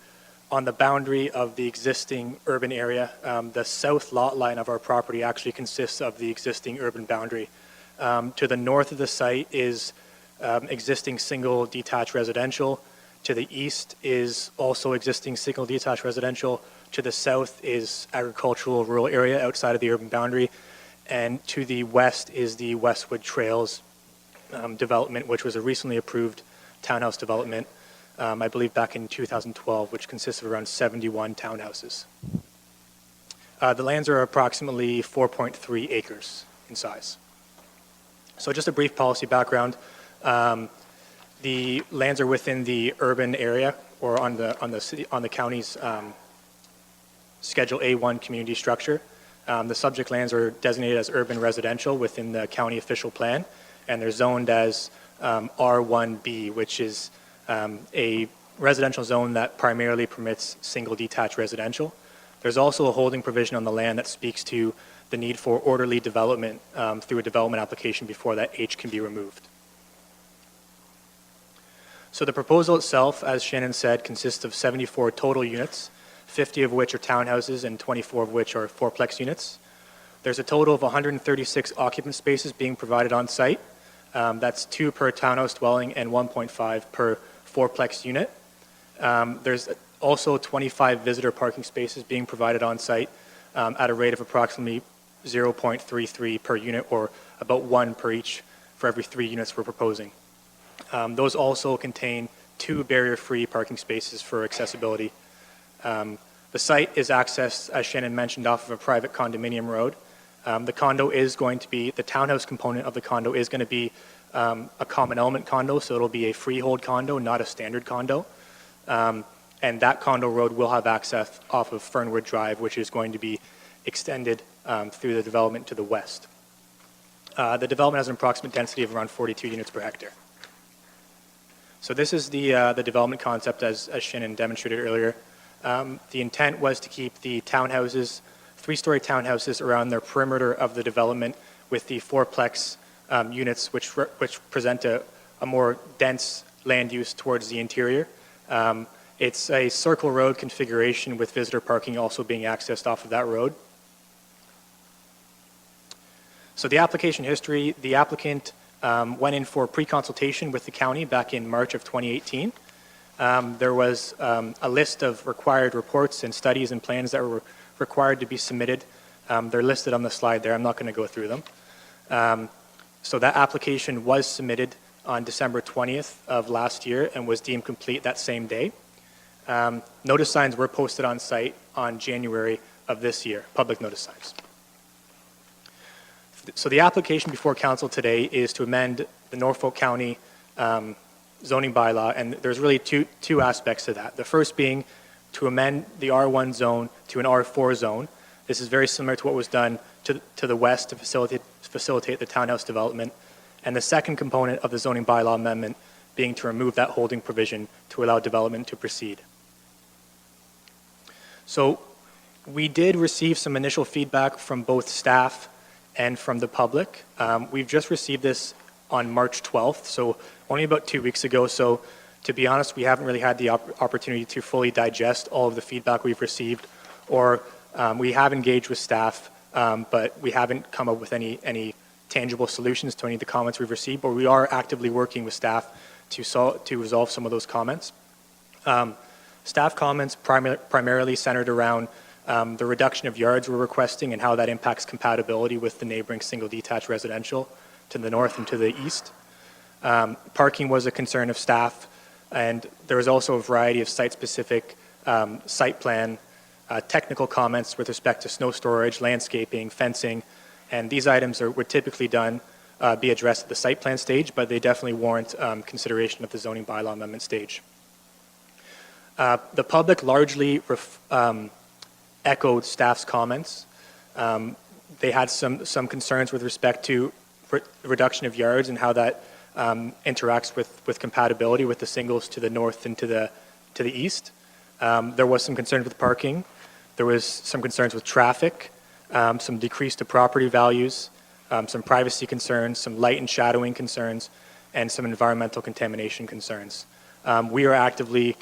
on the boundary of the existing urban area. The south lot line of our property actually consists of the existing urban boundary. To the north of the site is existing single detached residential. To the east is also existing single detached residential. To the south is agricultural rural area outside of the urban boundary. And to the west is the Westwood Trails development, which was a recently approved townhouse development, I believe back in 2012, which consists of around 71 townhouses. The lands are approximately 4.3 acres in size. So just a brief policy background. The lands are within the urban area or on the county's Schedule A1 community structure. The subject lands are designated as urban residential within the county official plan, and they're zoned as R1B, which is a residential zone that primarily permits single detached residential. There's also a holding provision on the land that speaks to the need for orderly development through a development application before that H can be removed. So the proposal itself, as Shannon said, consists of 74 total units, 50 of which are townhouses and 24 of which are fourplex units. There's a total of 136 occupant spaces being provided on site. That's 2 per townhouse dwelling and 1.5 per fourplex unit. There's also 25 visitor parking spaces being provided on site at a rate of approximately 0.33 per unit, or about 1 per each for every 3 units we're proposing. Those also contain 2 barrier-free parking spaces for accessibility. The site is accessed, as Shannon mentioned, off of a private condominium road. The townhouse component of the condo is going to be a common element condo, so it'll be a freehold condo, not a standard condo. And that condo road will have access off of Fernwood Drive, which is going to be extended through the development to the west. The development has an approximate density of around 42 units per hectare. So this is the development concept as Shannon demonstrated earlier. The intent was to keep the townhouses, 3-story townhouses around the perimeter of the development with the fourplex units which present a more dense land use towards the interior. It's a circle road configuration with visitor parking also being accessed off of that road. So the application history, the applicant went in for pre-consultation with the county back in March of 2018. There was a list of required reports and studies and plans that were required to be submitted. They're listed on the slide there. I'm not going to go through them. So that application was submitted on December 20th of last year and was deemed complete that same day. Notice signs were posted on site on January of this year, public notice signs. So the application before council today is to amend the Norfolk County zoning bylaw, and there's really two aspects to that. The first being to amend the R1 zone to an R4 zone. This is very similar to what was done to the west to facilitate the townhouse development. And the second component of the zoning bylaw amendment being to remove that holding provision to allow development to proceed. So we did receive some initial feedback from both staff and from the public. We've just received this on March 12th, so only about 2 weeks ago. So To be honest, we haven't really had the opportunity to fully digest all of the feedback we've received, or we have engaged with staff, but we haven't come up with any tangible solutions to any of the comments we've received, but we are actively working with staff to resolve some of those comments. Staff comments primarily centered around the reduction of yards we're requesting and how that impacts compatibility with the neighboring single detached residential to the north and to the east. Parking was a concern of staff, and there was also a variety of site-specific site plan technical comments with respect to snow storage, landscaping, fencing, and these items were typically be addressed at the site plan stage, but they definitely warrant consideration at the zoning bylaw amendment stage. The public largely echoed staff's comments. They had some concerns with respect to reduction of yards and how that interacts with compatibility with the singles to the north and to the east. There was some concerns with parking. There was some concerns with traffic, some decrease to property values, some privacy concerns, some light and shadowing concerns, and some environmental contamination concerns. We are actively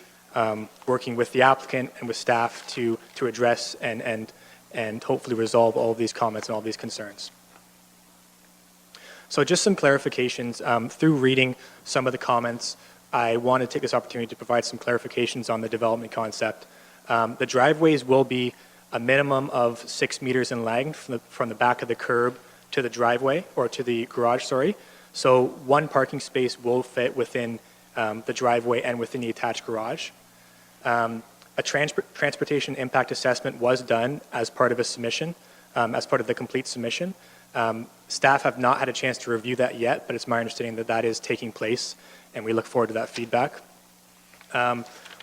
working with the applicant and with staff to address and hopefully resolve all of these comments and all these concerns. So just some clarifications. Through reading some of the comments, I want to take this opportunity to provide some clarifications on the development concept. The driveways will be a minimum of 6 meters in length from the back of the curb to the driveway, or to the garage, sorry. So one parking space will fit within the driveway and within the attached garage. A transportation impact assessment was done as part of a submission, as part of the complete submission. Staff have not had a chance to review that yet, but it's my understanding that that is taking place, and we look forward to that feedback.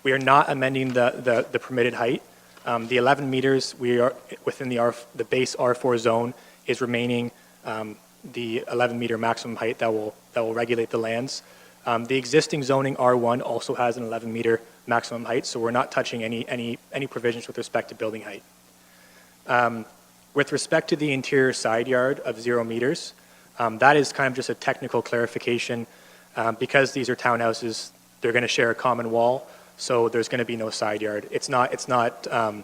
We are not amending the permitted height. The 11 meters we are within the base R4 zone is remaining the 11-meter maximum height that will regulate the lands. The existing zoning R1 also has an 11-meter maximum height, so we're not touching any provisions with respect to building height. With respect to the interior side yard of 0 meters, that is kind of just a technical clarification. Because these are townhouses, they're going to share a common wall, so there's going to be no side yard. It's not a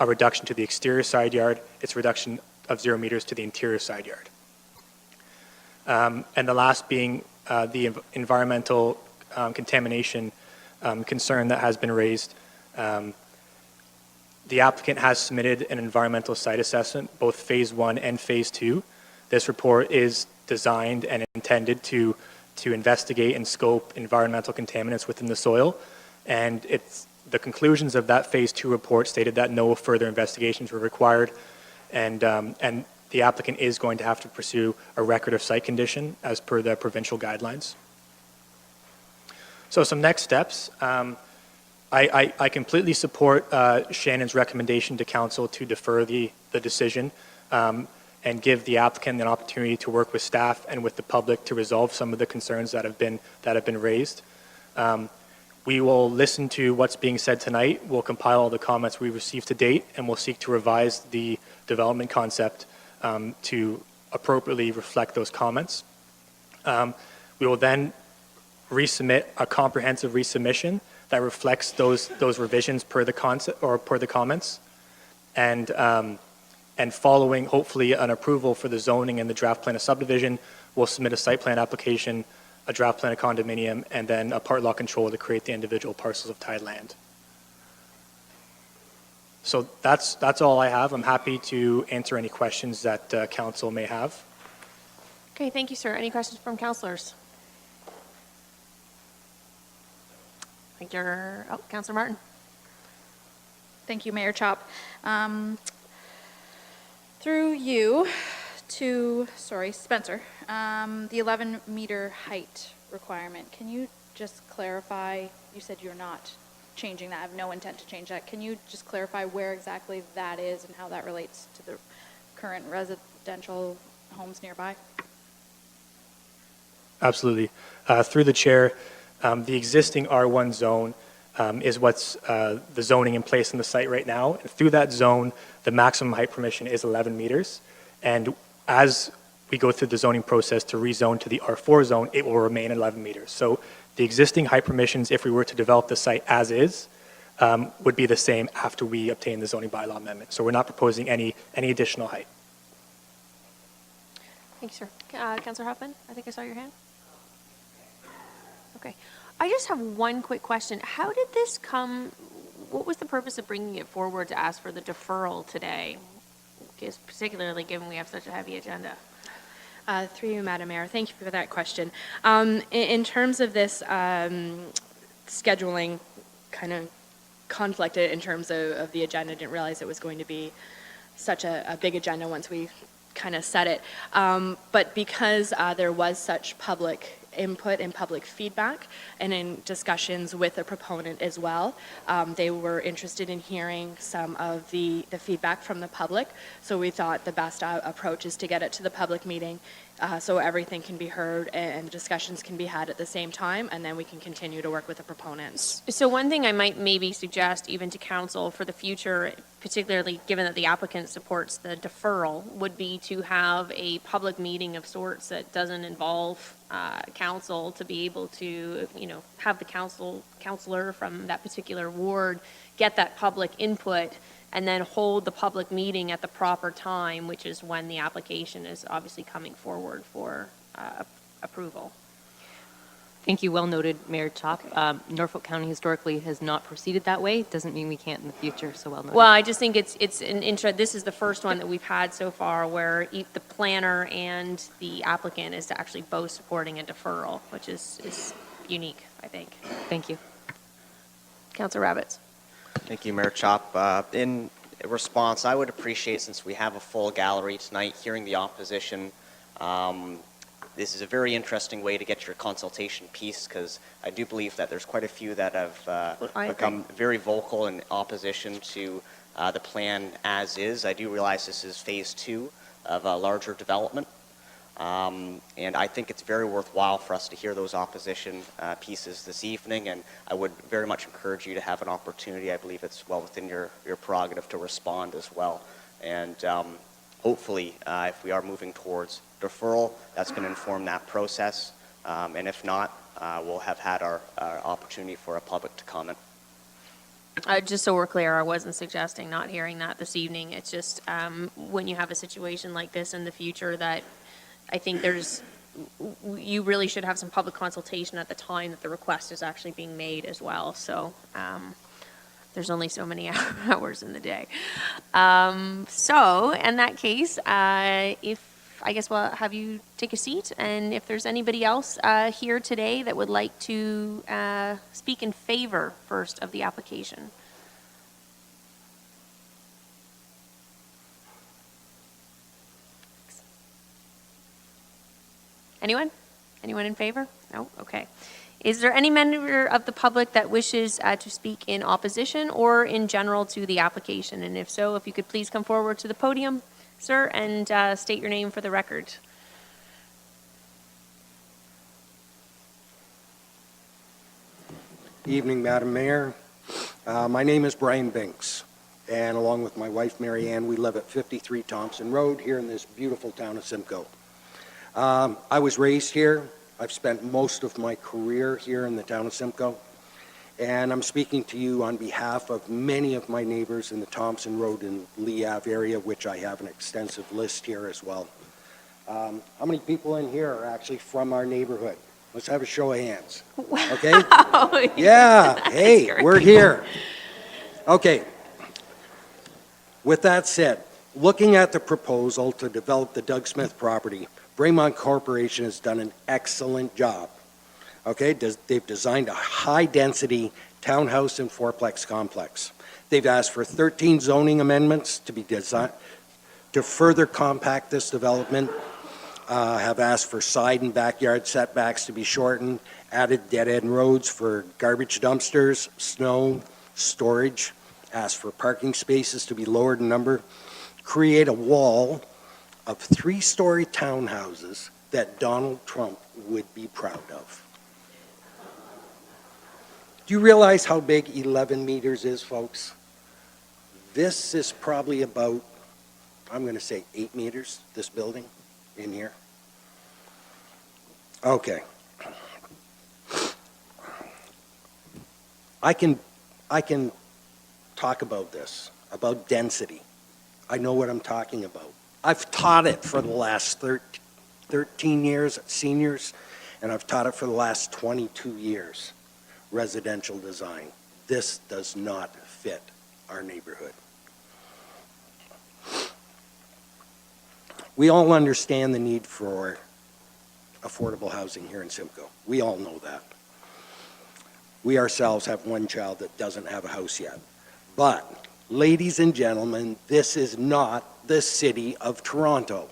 reduction to the exterior side yard, it's a reduction of 0 meters to the interior side yard. And the last being the environmental contamination concern that has been raised. The applicant has submitted an environmental site assessment, both phase 1 and phase 2. This report is designed and intended to investigate and scope environmental contaminants within the soil, and the conclusions of that phase 2 report stated that no further investigations were required, and the applicant is going to have to pursue a record of site condition as per the provincial guidelines. So some next steps. I completely support Shannon's recommendation to council to defer the decision and give the applicant an opportunity to work with staff and with the public to resolve some of the concerns that have been raised. We will listen to what's being said tonight. We'll compile all the comments we've received to date, and we'll seek to revise the development concept to appropriately reflect those comments. We will then resubmit a comprehensive resubmission that reflects those revisions per the concept or per the comments, and following hopefully an approval for the zoning and the draft plan of subdivision, we'll submit a site plan application, a draft plan of condominium, and then a part lot control to create the individual parcels of tied land. So that's all I have. I'm happy to answer any questions that council may have. Okay, thank you, sir. Any questions from councillors? Thank you. Oh, Councillor Martin. Thank you, Mayor Chop. Through you to, Spencer, the 11-meter height requirement, can you just clarify, you said you're not changing that, I have no intent to change that. Can you just clarify where exactly that is and how that relates to the current residential homes nearby? Absolutely. Through the chair, the existing R1 zone is what's the zoning in place in the site right now. And through that zone, the maximum height permission is 11 meters. And as we go through the zoning process to rezone to the R4 zone, it will remain 11 meters. So the existing height permissions, if we were to develop the site as is, would be the same after we obtain the zoning bylaw amendment. So we're not proposing any additional height. Thanks, sir. Councillor Huffman, I think I saw your hand. Okay. I just have one quick question. How did this come, what was the purpose of bringing it forward to ask for the deferral today? Because particularly given we have such a heavy agenda. Through you, Madam Mayor. Thank you for that question. In terms of this scheduling kind of conflict in terms of the agenda, didn't realize it was going to be such a big agenda once we kind of set it. But because there was such public input and public feedback and in discussions with the proponent as well, they were interested in hearing some of the feedback from the public. So we thought the best approach is to get it to the public meeting so everything can be heard and discussions can be had at the same time, and then we can continue to work with the proponents. So one thing I might maybe suggest even to council for the future, particularly given that the applicant supports the deferral, would be to have a public meeting of sorts that doesn't involve council, to be able to, have the councillor from that particular ward get that public input and then hold the public meeting at the proper time, which is when the application is obviously coming forward for approval. Thank you. Well noted, Mayor Chop. Norfolk County historically has not proceeded that way. Doesn't mean we can't in the future, so well noted. Well, I just think it's an intro. This is the first one that we've had so far where the planner and the applicant is actually both supporting a deferral, which is unique, I think. Thank you. Councillor Rabbits. Thank you, Mayor Chop. In response, I would appreciate, since we have a full gallery tonight, hearing the opposition. This is a very interesting way to get your consultation piece, because I do believe that there's quite a few that have become very vocal in opposition to the plan as is. I do realize this is phase 2 of a larger development. And I think it's very worthwhile for us to hear those opposition pieces this evening, and I would very much encourage you to have an opportunity. I believe it's well within your prerogative to respond as well. And hopefully, if we are moving towards deferral, that's going to inform that process. And if not, we'll have had our opportunity for a public to comment. Just so we're clear, I wasn't suggesting not hearing that this evening. It's just when you have a situation like this in the future that I think you really should have some public consultation at the time that the request is actually being made as well. So there's only so many hours in the day. So in that case, I guess we'll have you take a seat, and if there's anybody else here today that would like to speak in favor first of the application. Anyone? Anyone in favor? No? Okay. Is there any member of the public that wishes to speak in opposition or in general to the application? And if so, if you could please come forward to the podium, sir, and state your name for the record. Evening, Madam Mayor. My name is Brian Binks, and along with my wife, Mary Ann, we live at 53 Thompson Road here in this beautiful town of Simcoe. I was raised here. I've spent most of my career here in the town of Simcoe, and I'm speaking to you on behalf of many of my neighbors in the Thompson Road and Lee Ave area, which I have an extensive list here as well. How many people in here are actually from our neighborhood? Let's have a show of hands. Okay? Wow. Yeah. Hey, great. we're here. Okay. With that said, looking at the proposal to develop the Doug Smith property, Braemont Corporation has done an excellent job. Okay, they've designed a high-density townhouse and fourplex complex. They've asked for 13 zoning amendments to be designed to further compact this development. Have asked for side and backyard setbacks to be shortened, added dead-end roads for garbage dumpsters, snow, storage, asked for parking spaces to be lowered in number, create a wall of 3-story townhouses that Donald Trump would be proud of. Do you realize how big 11 meters is, folks? This is probably about, I'm going to say 8 meters, this building in here. Okay. I can talk about this, about density. I know what I'm talking about. I've taught it for the last 13 years at seniors, and I've taught it for the last 22 years, residential design. This does not fit our neighborhood. We all understand the need for affordable housing here in Simcoe. We all know that. We ourselves have one child that doesn't have a house yet. But, ladies and gentlemen, this is not the city of Toronto.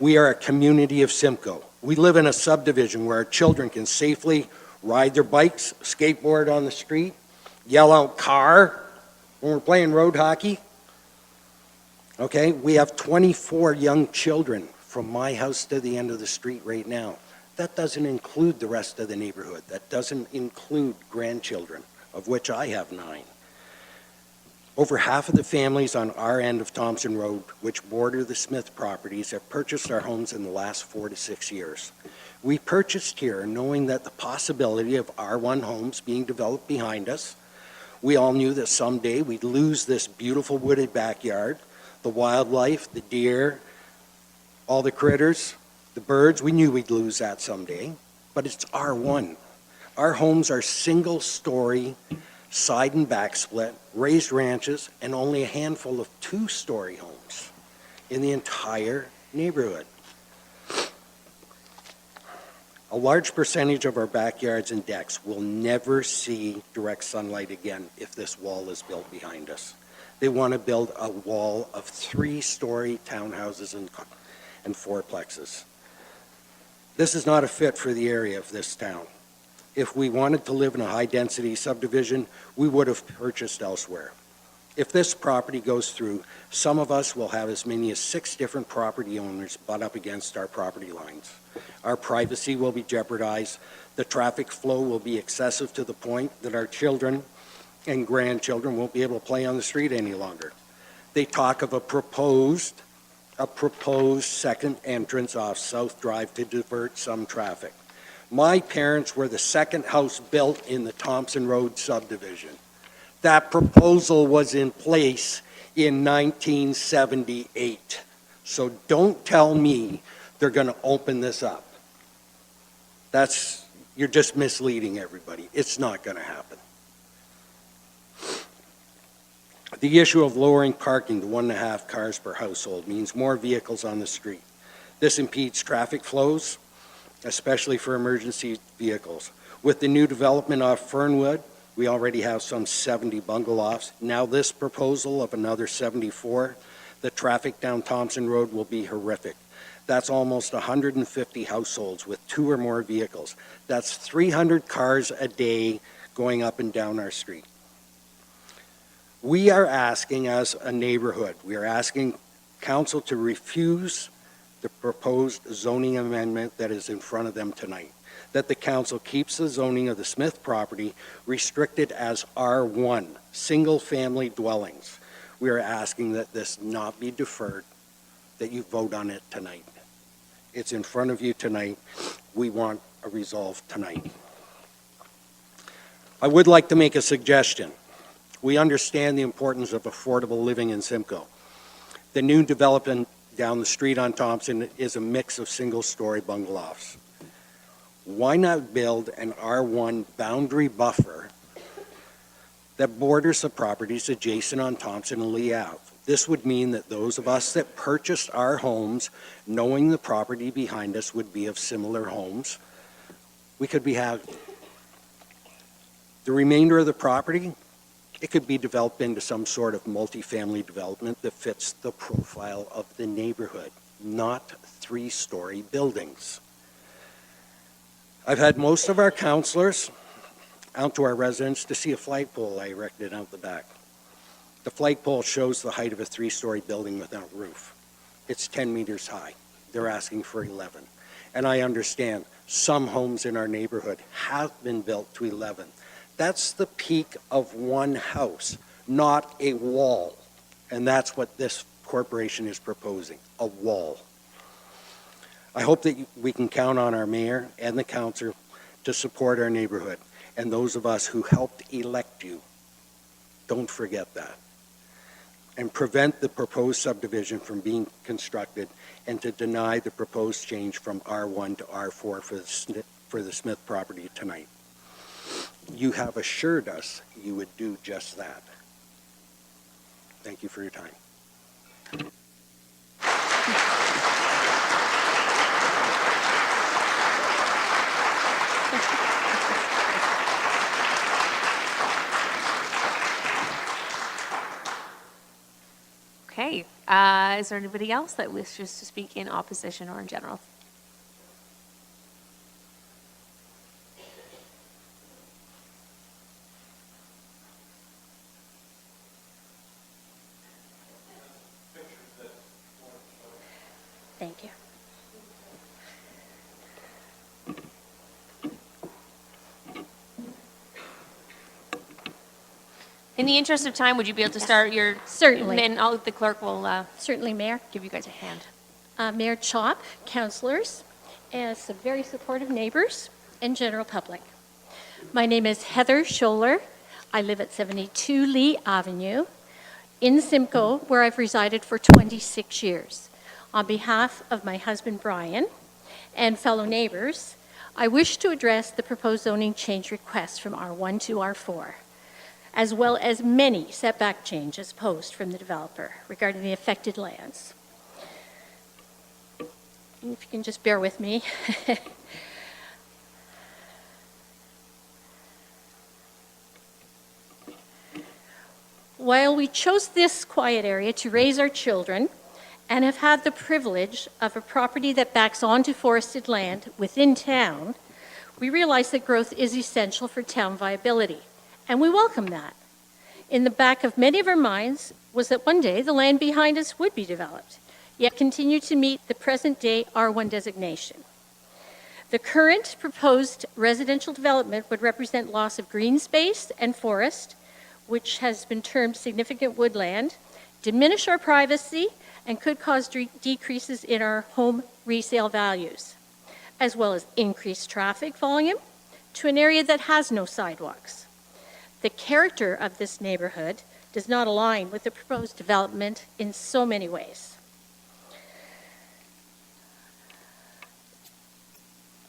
We are a community of Simcoe. We live in a subdivision where our children can safely ride their bikes, skateboard on the street, yell out car when we're playing road hockey. Okay, we have 24 young children from my house to the end of the street right now. That doesn't include the rest of the neighborhood. That doesn't include grandchildren, of which I have 9. Over half of the families on our end of Thompson Road, which border the Smith properties, have purchased our homes in the last 4 to 6 years. We purchased here knowing that the possibility of R1 homes being developed behind us. We all knew that someday we'd lose this beautiful wooded backyard, the wildlife, the deer, all the critters, the birds. We knew we'd lose that someday, but it's R1. Our homes are single-story, side and back split, raised ranches, and only a handful of 2-story homes in the entire neighborhood. A large percentage of our backyards and decks will never see direct sunlight again if this wall is built behind us. They want to build a wall of 3-story townhouses and fourplexes. This is not a fit for the area of this town. If we wanted to live in a high-density subdivision, we would have purchased elsewhere. If this property goes through, some of us will have as many as 6 different property owners butt up against our property lines. Our privacy will be jeopardized. The traffic flow will be excessive to the point that our children and grandchildren won't be able to play on the street any longer. They talk of a proposed second entrance off South Drive to divert some traffic. My parents were the second house built in the Thompson Road subdivision. That proposal was in place in 1978. So don't tell me they're going to open this up. You're just misleading everybody. It's not going to happen. The issue of lowering parking to 1.5 cars per household means more vehicles on the street. This impedes traffic flows, especially for emergency vehicles. With the new development off Fernwood, we already have some 70 bungalows. Now this proposal of another 74, the traffic down Thompson Road will be horrific. That's almost 150 households with 2 or more vehicles. That's 300 cars a day going up and down our street. We are asking as a neighborhood, we are asking council to refuse the proposed zoning amendment that is in front of them tonight. That the council keeps the zoning of the Smith property restricted as R1, single-family dwellings. We are asking that this not be deferred, that you vote on it tonight. It's in front of you tonight. We want a resolve tonight. I would like to make a suggestion. We understand the importance of affordable living in Simcoe. The new development down the street on Thompson is a mix of single-story bungalows. Why not build an R1 boundary buffer that borders the properties adjacent on Thompson and Lee Ave? This would mean that those of us that purchased our homes, knowing the property behind us would be of similar homes, we could have the remainder of the property. It could be developed into some sort of multifamily development that fits the profile of the neighborhood, not 3-story buildings. I've had most of our councilors out to our residents to see a flagpole I erected out the back. The flagpole shows the height of a 3-story building without roof. It's 10 meters high. They're asking for 11. And I understand some homes in our neighborhood have been built to 11. That's the peak of one house, not a wall. And that's what this corporation is proposing, a wall. I hope that we can count on our mayor and the council to support our neighborhood and those of us who helped elect you. Don't forget that. And prevent the proposed subdivision from being constructed and to deny the proposed change from R1 to R4 for the Smith property tonight. You have assured us you would do just that. Thank you for your time. Okay, is there anybody else that wishes to speak in opposition or in general? Thank you. In the interest of time, would you be able to start your... Certainly. And then the clerk will... Certainly, Mayor. Give you guys a hand. Mayor Chop, councillors, and some very supportive neighbors and general public. My name is Heather Scholler. I live at 72 Lee Avenue in Simcoe, where I've resided for 26 years. On behalf of my husband, Brian, and fellow neighbors, I wish to address the proposed zoning change request from R1 to R4, as well as many setback changes posed from the developer regarding the affected lands. If you can just bear with me. While we chose this quiet area to raise our children and have had the privilege of a property that backs onto forested land within town, we realize that growth is essential for town viability, and we welcome that. In the back of many of our minds was that one day the land behind us would be developed, yet continue to meet the present-day R1 designation. The current proposed residential development would represent loss of green space and forest, which has been termed significant woodland, diminish our privacy, and could cause decreases in our home resale values, as well as increased traffic volume to an area that has no sidewalks. The character of this neighborhood does not align with the proposed development in so many ways.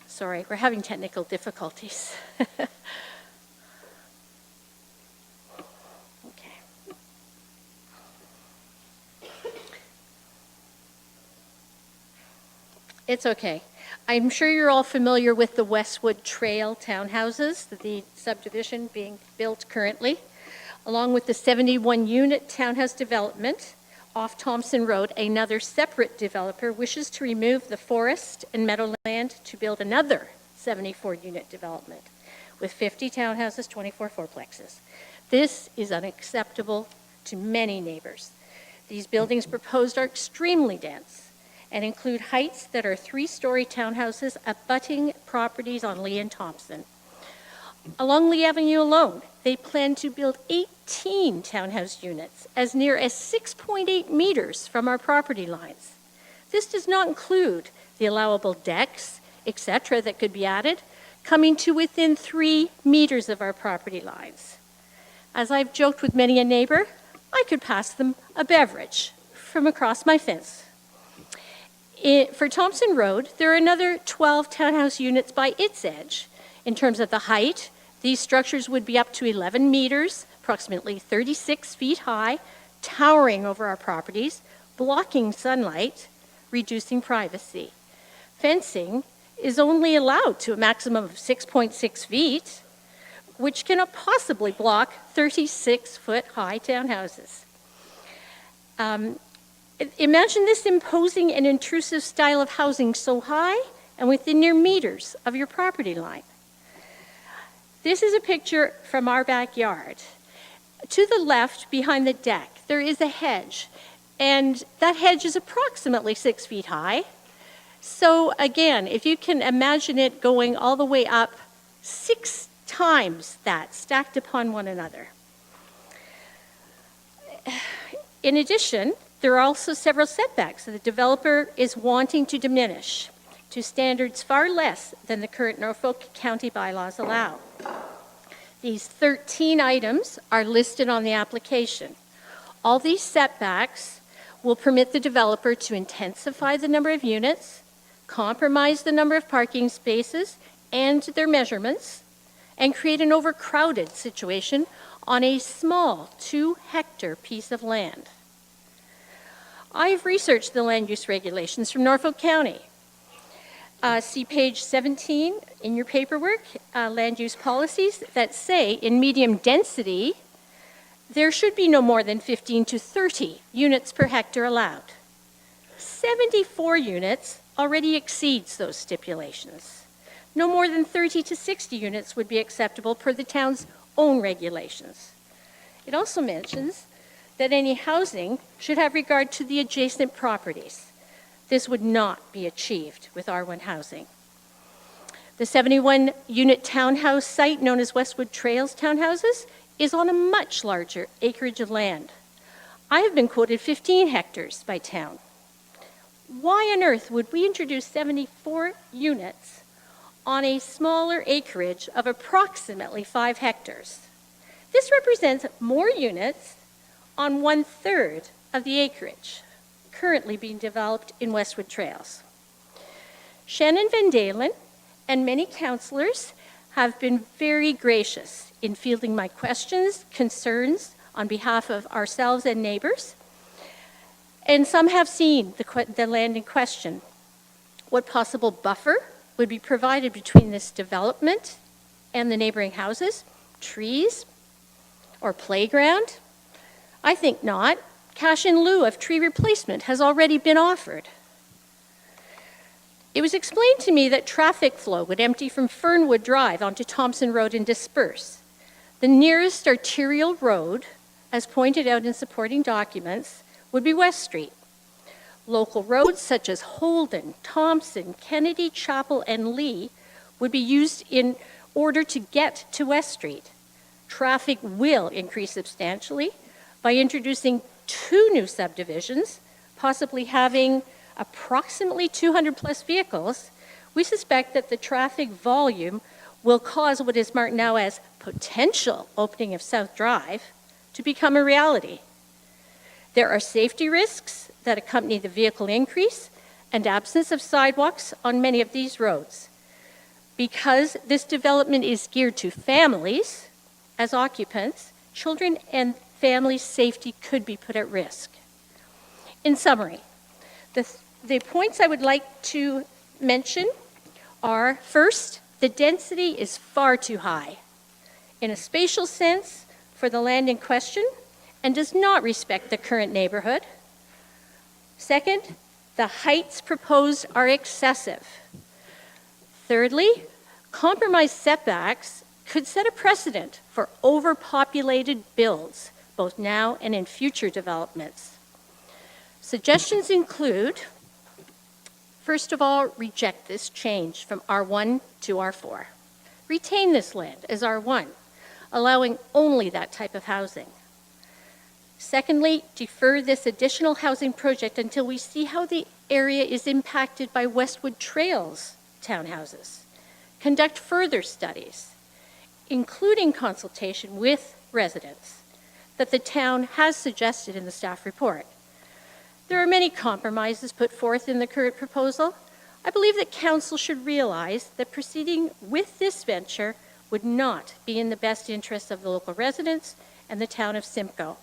Sorry, we're having technical difficulties. It's okay. I'm sure you're all familiar with the Westwood Trail townhouses, the subdivision being built currently, along with the 71-unit townhouse development off Thompson Road. Another separate developer wishes to remove the forest and meadowland to build another 74-unit development with 50 townhouses, 24 fourplexes. This is unacceptable to many neighbors. These buildings proposed are extremely dense and include heights that are 3-story townhouses abutting properties on Lee and Thompson. Along Lee Avenue alone, they plan to build 18 townhouse units as near as 6.8 meters from our property lines. This does not include the allowable decks, etc., that could be added, coming to within 3 meters of our property lines. As I've joked with many a neighbor, I could pass them a beverage from across my fence. For Thompson Road, there are another 12 townhouse units by its edge. In terms of the height, these structures would be up to 11 meters, approximately 36 feet high, towering over our properties, blocking sunlight, reducing privacy. Fencing is only allowed to a maximum of 6.6 feet, which cannot possibly block 36-foot high townhouses. Imagine this imposing and intrusive style of housing so high and within near meters of your property line. This is a picture from our backyard. To the left, behind the deck, there is a hedge, and that hedge is approximately 6 feet high. So again, if you can imagine it going all the way up 6 times that, stacked upon one another. In addition, there are also several setbacks that the developer is wanting to diminish. to standards far less than the current Norfolk County bylaws allow. These 13 items are listed on the application. All these setbacks will permit the developer to intensify the number of units, compromise the number of parking spaces and their measurements, and create an overcrowded situation on a small 2-hectare piece of land. I've researched the land use regulations from Norfolk County. See page 17 in your paperwork, land use policies that say in medium density, there should be no more than 15 to 30 units per hectare allowed. 74 units already exceeds those stipulations. No more than 30 to 60 units would be acceptable per the town's own regulations. It also mentions that any housing should have regard to the adjacent properties. This would not be achieved with R1 housing. The 71-unit townhouse site known as Westwood Trails Townhouses is on a much larger acreage of land. I have been quoted 15 hectares by town. Why on earth would we introduce 74 units on a smaller acreage of approximately 5 hectares? This represents more units on 1/3 of the acreage currently being developed in Westwood Trails. Shannon Van Dalen and many councillors have been very gracious in fielding my questions, concerns on behalf of ourselves and neighbors. And some have seen the land in question. What possible buffer would be provided between this development and the neighboring houses? Trees or playground? I think not. Cash in lieu of tree replacement has already been offered. It was explained to me that traffic flow would empty from Fernwood Drive onto Thompson Road and disperse. The nearest arterial road, as pointed out in supporting documents, would be West Street. Local roads such as Holden, Thompson, Kennedy, Chapel, and Lee would be used in order to get to West Street. Traffic will increase substantially by introducing 2 new subdivisions, possibly having approximately 200 plus vehicles. We suspect that the traffic volume will cause what is marked now as potential opening of South Drive to become a reality. There are safety risks that accompany the vehicle increase and absence of sidewalks on many of these roads. Because this development is geared to families as occupants, children and family safety could be put at risk. In summary, the points I would like to mention are, first, the density is far too high in a spatial sense for the land in question and does not respect the current neighborhood. Second, the heights proposed are excessive. Thirdly, compromised setbacks could set a precedent for overpopulated builds, both now and in future developments. Suggestions include, first of all, reject this change from R1 to R4. Retain this land as R1, allowing only that type of housing. Secondly, defer this additional housing project until we see how the area is impacted by Westwood Trails townhouses. Conduct further studies, including consultation with residents, that the town has suggested in the staff report. There are many compromises put forth in the current proposal. I believe that council should realize that proceeding with this venture would not be in the best interest of the local residents and the town of Simcoe.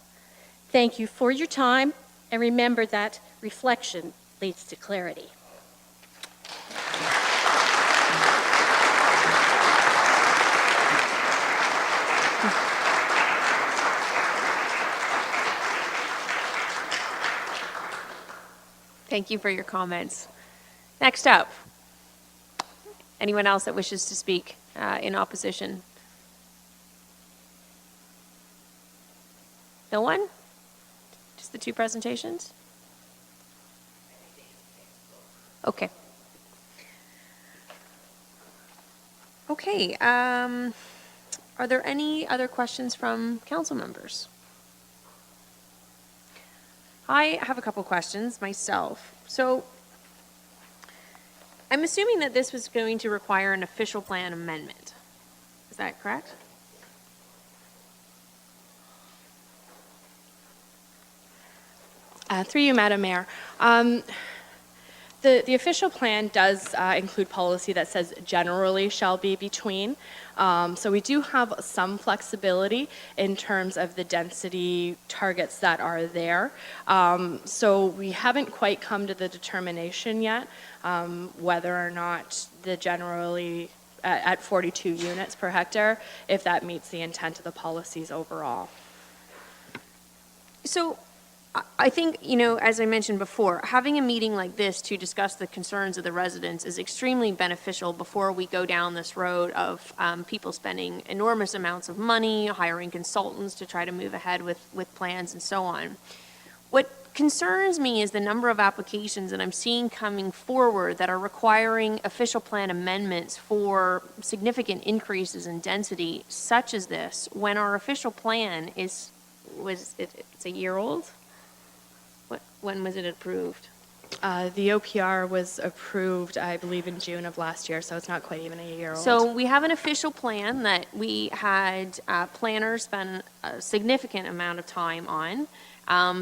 Thank you for your time, and remember that reflection leads to clarity. Thank you for your comments. Next up, anyone else that wishes to speak in opposition? No one? Just the 2 presentations? Okay. Okay, are there any other questions from council members? I have a couple questions myself. So I'm assuming that this was going to require an official plan amendment. Is that correct? Through you, Madam Mayor. The official plan does include policy that says generally shall be between. So we do have some flexibility in terms of the density targets that are there. So we haven't quite come to the determination yet whether or not the generally at 42 units per hectare, if that meets the intent of the policies overall. So I think, you know, as I mentioned before, having a meeting like this to discuss the concerns of the residents is extremely beneficial before we go down this road of people spending enormous amounts of money, hiring consultants to try to move ahead with plans and so on. What concerns me is the number of applications that I'm seeing coming forward that are requiring official plan amendments for significant increases in density such as this, when our official plan it's a year old? When was it approved? The OPR was approved, I believe, in June of last year, so it's not quite even a year old. So we have an official plan that we had planners spend a significant amount of time on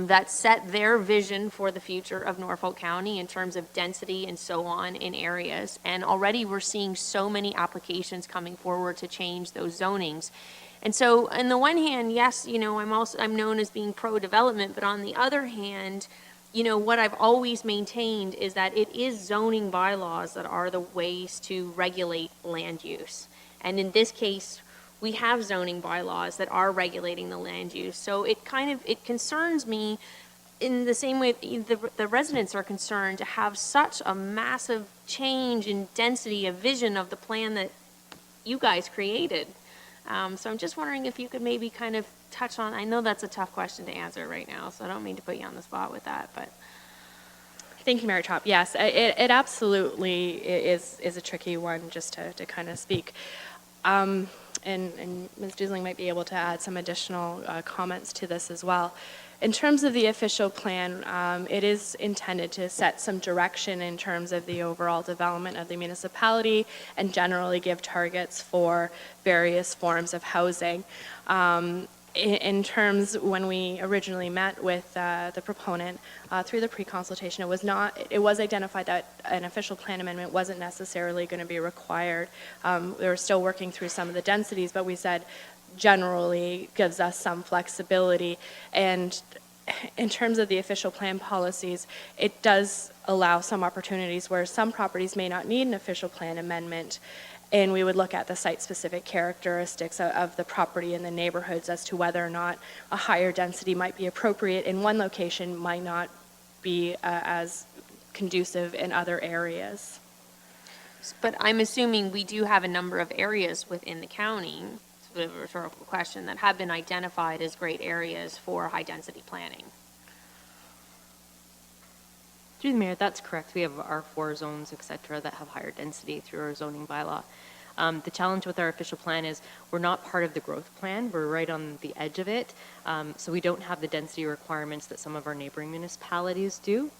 that set their vision for the future of Norfolk County in terms of density and so on in areas. And already we're seeing so many applications coming forward to change those zonings. And so on the one hand, yes, you know, I'm known as being pro-development, but on the other hand, you know, what I've always maintained is that it is zoning bylaws that are the ways to regulate land use. And in this case, we have zoning bylaws that are regulating the land use. So it concerns me in the same way the residents are concerned to have such a massive change in density, a vision of the plan that you guys created. So I'm just wondering if you could maybe kind of touch on, I know that's a tough question to answer right now, so I don't mean to put you on the spot with that, but. Thank you, Mayor Chop. Yes, it absolutely is a tricky one just to kind of speak. And Ms. Dusling might be able to add some additional comments to this as well. In terms of the official plan, it is intended to set some direction in terms of the overall development of the municipality and generally give targets for various forms of housing. In terms, when we originally met with the proponent through the pre-consultation, it was identified that an official plan amendment wasn't necessarily going to be required. We were still working through some of the densities, but we said generally gives us some flexibility. And in terms of the official plan policies, it does allow some opportunities where some properties may not need an official plan amendment. And we would look at the site-specific characteristics of the property and the neighborhoods as to whether or not a higher density might be appropriate in one location, might not be as conducive in other areas. But I'm assuming we do have a number of areas within the county, sort of a rhetorical question, that have been identified as great areas for high-density planning. Through the mayor, that's correct. We have R4 zones, et cetera, that have higher density through our zoning bylaw. The challenge with our official plan is we're not part of the growth plan. We're right on the edge of it. So we don't have the density requirements that some of our neighboring municipalities do.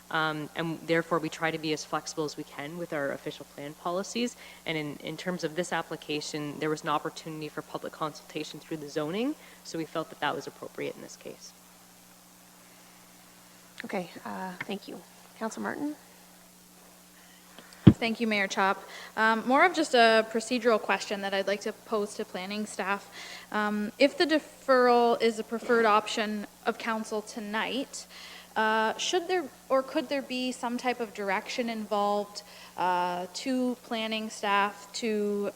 And therefore, we try to be as flexible as we can with our official plan policies. And in terms of this application, there was an opportunity for public consultation through the zoning. So we felt that that was appropriate in this case. Okay, thank you. Councilor Martin? Thank you, Mayor Chop. More of just a procedural question that I'd like to pose to planning staff. If the deferral is a preferred option of council tonight, should there or could there be some type of direction involved to planning staff to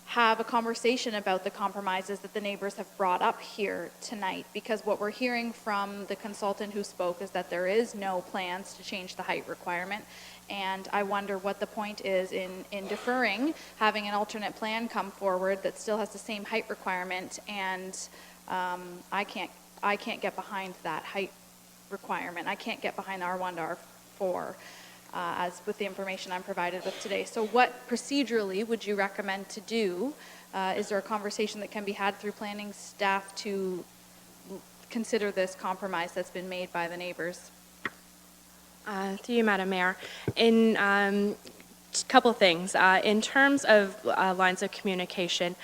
have a conversation about the compromises that the neighbors have brought up here tonight? Because what we're hearing from the consultant who spoke is that there is no plans to change the height requirement. And I wonder what the point is in deferring, having an alternate plan come forward that still has the same height requirement, and I can't get behind that height requirement. I can't get behind R1 to R4 as with the information I'm provided with today. So what procedurally would you recommend to do? Is there a conversation that can be had through planning staff to consider this compromise that's been made by the neighbors? Through you, Madam Mayor. In couple things. In terms of lines of communication,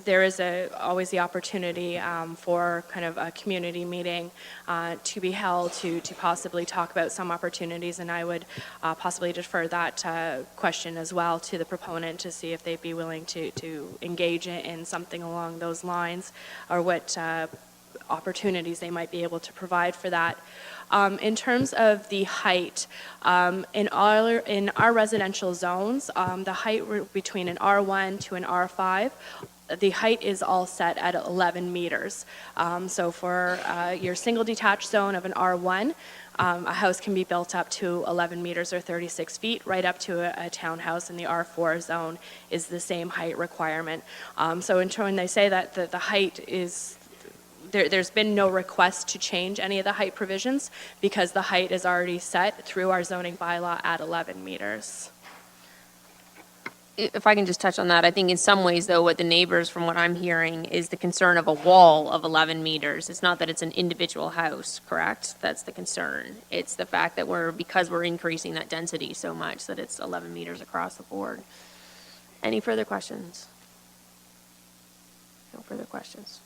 there is always the opportunity for kind of a community meeting to be held to possibly talk about some opportunities, and I would possibly defer that question as well to the proponent to see if they'd be willing to engage in something along those lines, or what opportunities they might be able to provide for that. In terms of the height, in our residential zones, the height between an R1 to an R5, the height is all set at 11 meters. So for your single detached zone of an R1, a house can be built up to 11 meters or 36 feet, right up to a townhouse in the R4 zone is the same height requirement. So when they say that the height is, there's been no request to change any of the height provisions because the height is already set through our zoning bylaw at 11 meters. If I can just touch on that, I think in some ways, though, what the neighbors, from what I'm hearing, is the concern of a wall of 11 meters. It's not that it's an individual house, correct? That's the concern. It's the fact that because we're increasing that density so much, that it's 11 meters across the board. Any further questions? No further questions.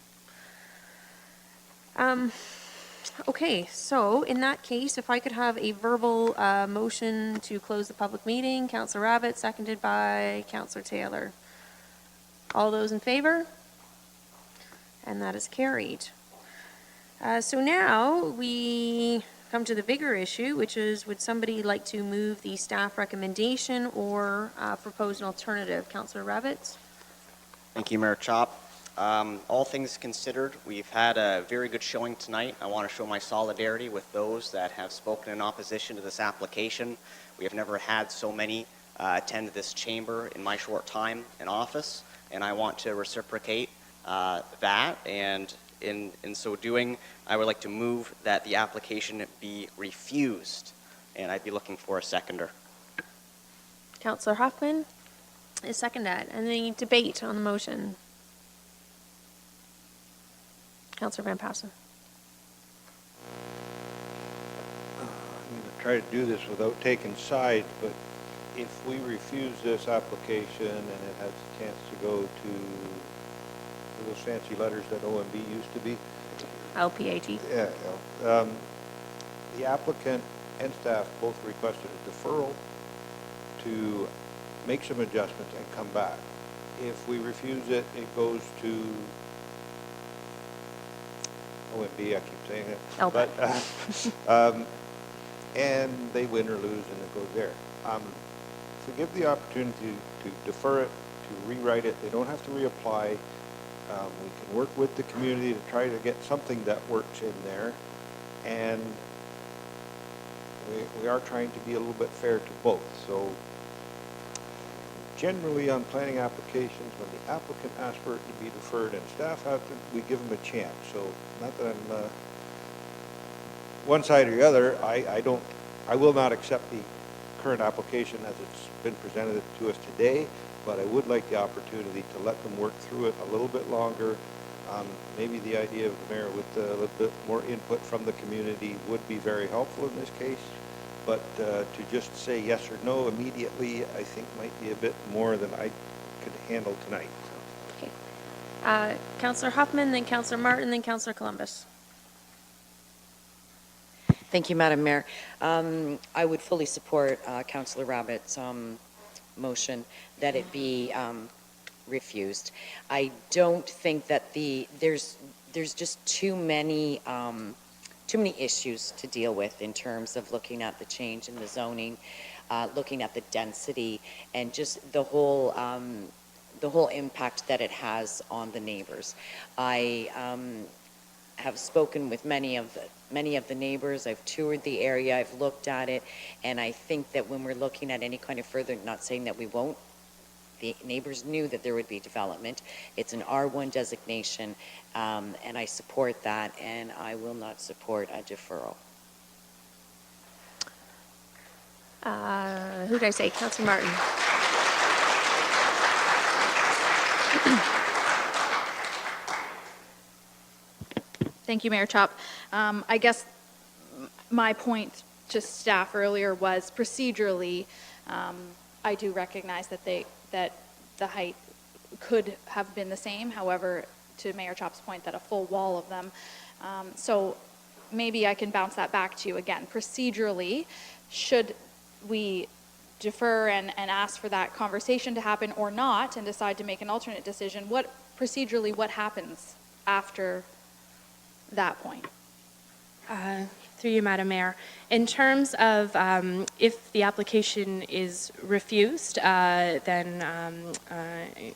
Okay, so in that case, if I could have a verbal motion to close the public meeting. Councillor Rabbit, seconded by Councillor Taylor. All those in favor? And that is carried. So now we come to the bigger issue, which is, would somebody like to move the staff recommendation or propose an alternative? Councillor Rabbit? Thank you, Mayor Chop. All things considered, we've had a very good showing tonight. I want to show my solidarity with those that have spoken in opposition to this application. We have never had so many attend this chamber in my short time in office, and I want to reciprocate that. And in so doing, I would like to move that the application be refused, and I'd be looking for a seconder. Councillor Hoffman is seconded. Any debate on the motion? Councillor Van Passen. I'm going to try to do this without taking sides, but if we refuse this application and it has a chance to go to those fancy letters that OMB used to be. LPAT. Yeah. The applicant and staff both requested a deferral to make some adjustments and come back. If we refuse it, it goes to OMB, I keep saying it. But, and they win or lose, and it goes there. If we give the opportunity to defer it, to rewrite it, they don't have to reapply. We can work with the community to try to get something that works in there. And we are trying to be a little bit fair to both. So generally on planning applications, when the applicant asks for it to be deferred and staff have to, we give them a chance. So not that I'm one side or the other, I will not accept the current application as it's been presented to us today, but I would like the opportunity to let them work through it a little bit longer. Maybe the idea of the mayor with a little bit more input from the community would be very helpful in this case. But to just say yes or no immediately, I think might be a bit more than I could handle tonight. Okay. Councillor Huffman, then Councillor Martin, then Councillor Columbus. Thank you, Madam Mayor. I would fully support Councillor Rabbit's motion that it be refused. I don't think that there's just too many issues to deal with in terms of looking at the change in the zoning, looking at the density, and just the whole impact that it has on the neighbors. I have spoken with many of the neighbors. I've toured the area. I've looked at it, and I think that when we're looking at any kind of further, not saying that we won't, the neighbors knew that there would be development. It's an R1 designation, and I support that, and I will not support a deferral. Who did I say? Councillor Martin. Thank you, Mayor Chop. I guess my point to staff earlier was procedurally, I do recognize that that the height could have been the same. However, to Mayor Chop's point, that a full wall of them. So maybe I can bounce that back to you again. Procedurally, should we defer and ask for that conversation to happen or not and decide to make an alternate decision, procedurally, what happens after that point? Through you, Madam Mayor. In terms of if the application is refused, then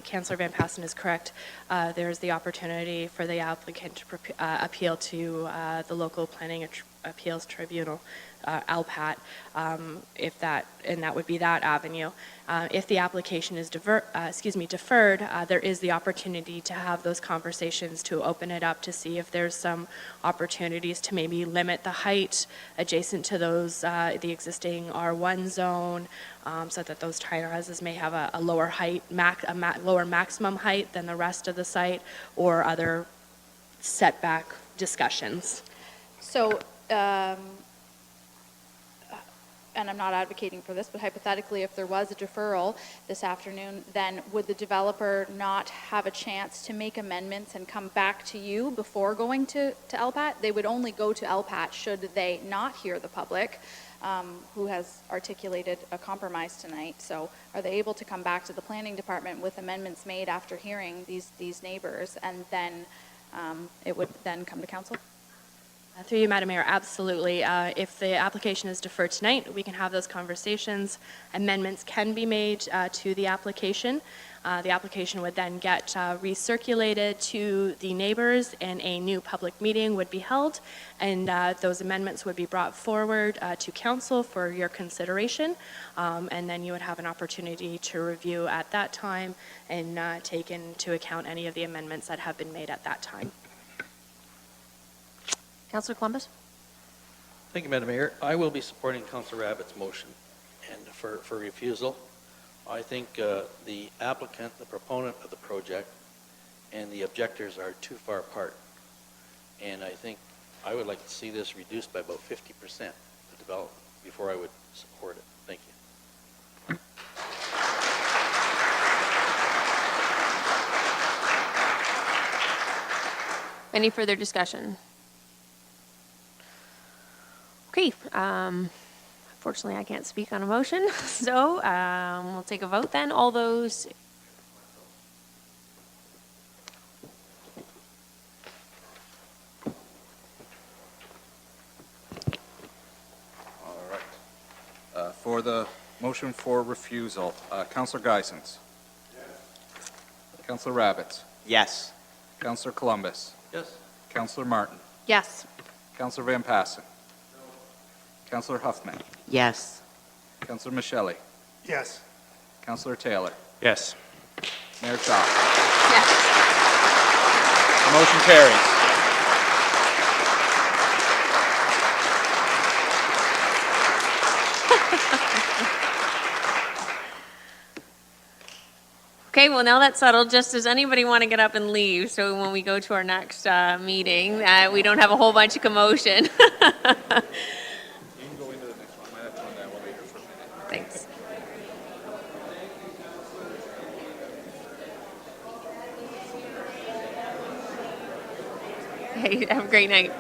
Councillor Van Passen is correct. There's the opportunity for the applicant to appeal to the local planning appeals tribunal, LPAT, and that would be that avenue. If the application is deferred, there is the opportunity to have those conversations to open it up to see if there's some opportunities to maybe limit the height adjacent to those, the existing R1 zone, so that those townhouses may have a lower height, lower maximum height than the rest of the site, or other setback discussions. So, and I'm not advocating for this, but hypothetically, if there was a deferral this afternoon, then would the developer not have a chance to make amendments and come back to you before going to LPAT? They would only go to LPAT should they not hear the public, who has articulated a compromise tonight. So are they able to come back to the planning department with amendments made after hearing these neighbors, and then it would then come to council? Through you, Madam Mayor, absolutely. If the application is deferred tonight, we can have those conversations. Amendments can be made to the application. The application would then get recirculated to the neighbors, and a new public meeting would be held, and those amendments would be brought forward to council for your consideration, and then you would have an opportunity to review at that time and take into account any of the amendments that have been made at that time. Councillor Columbus? Thank you, Madam Mayor. I will be supporting Councillor Abbott's motion and for refusal. I think the applicant, the proponent of the project, and the objectors are too far apart. And I think I would like to see this reduced by about 50%, the development, before I would support it. Thank you. Any further discussion? Okay, unfortunately I can't speak on a motion, so we'll take a vote then. All those... All right. For the motion for refusal, Councillor Geisens. Yes. Councillor Rabbits. Yes. Councillor Columbus. Yes. Councillor Martin. Yes. Councillor Van Passen. Councillor Huffman. Yes. Councillor Michele. Yes. Councillor Taylor. Yes. Mayor Chop. Yes. The motion carries. Okay, well, now that's settled. Just does anybody want to get up and leave? So when we go to our next meeting, we don't have a whole bunch of commotion. You can go into the next one. I might have to run the elevator for a minute. Thanks. Hey, have a great night.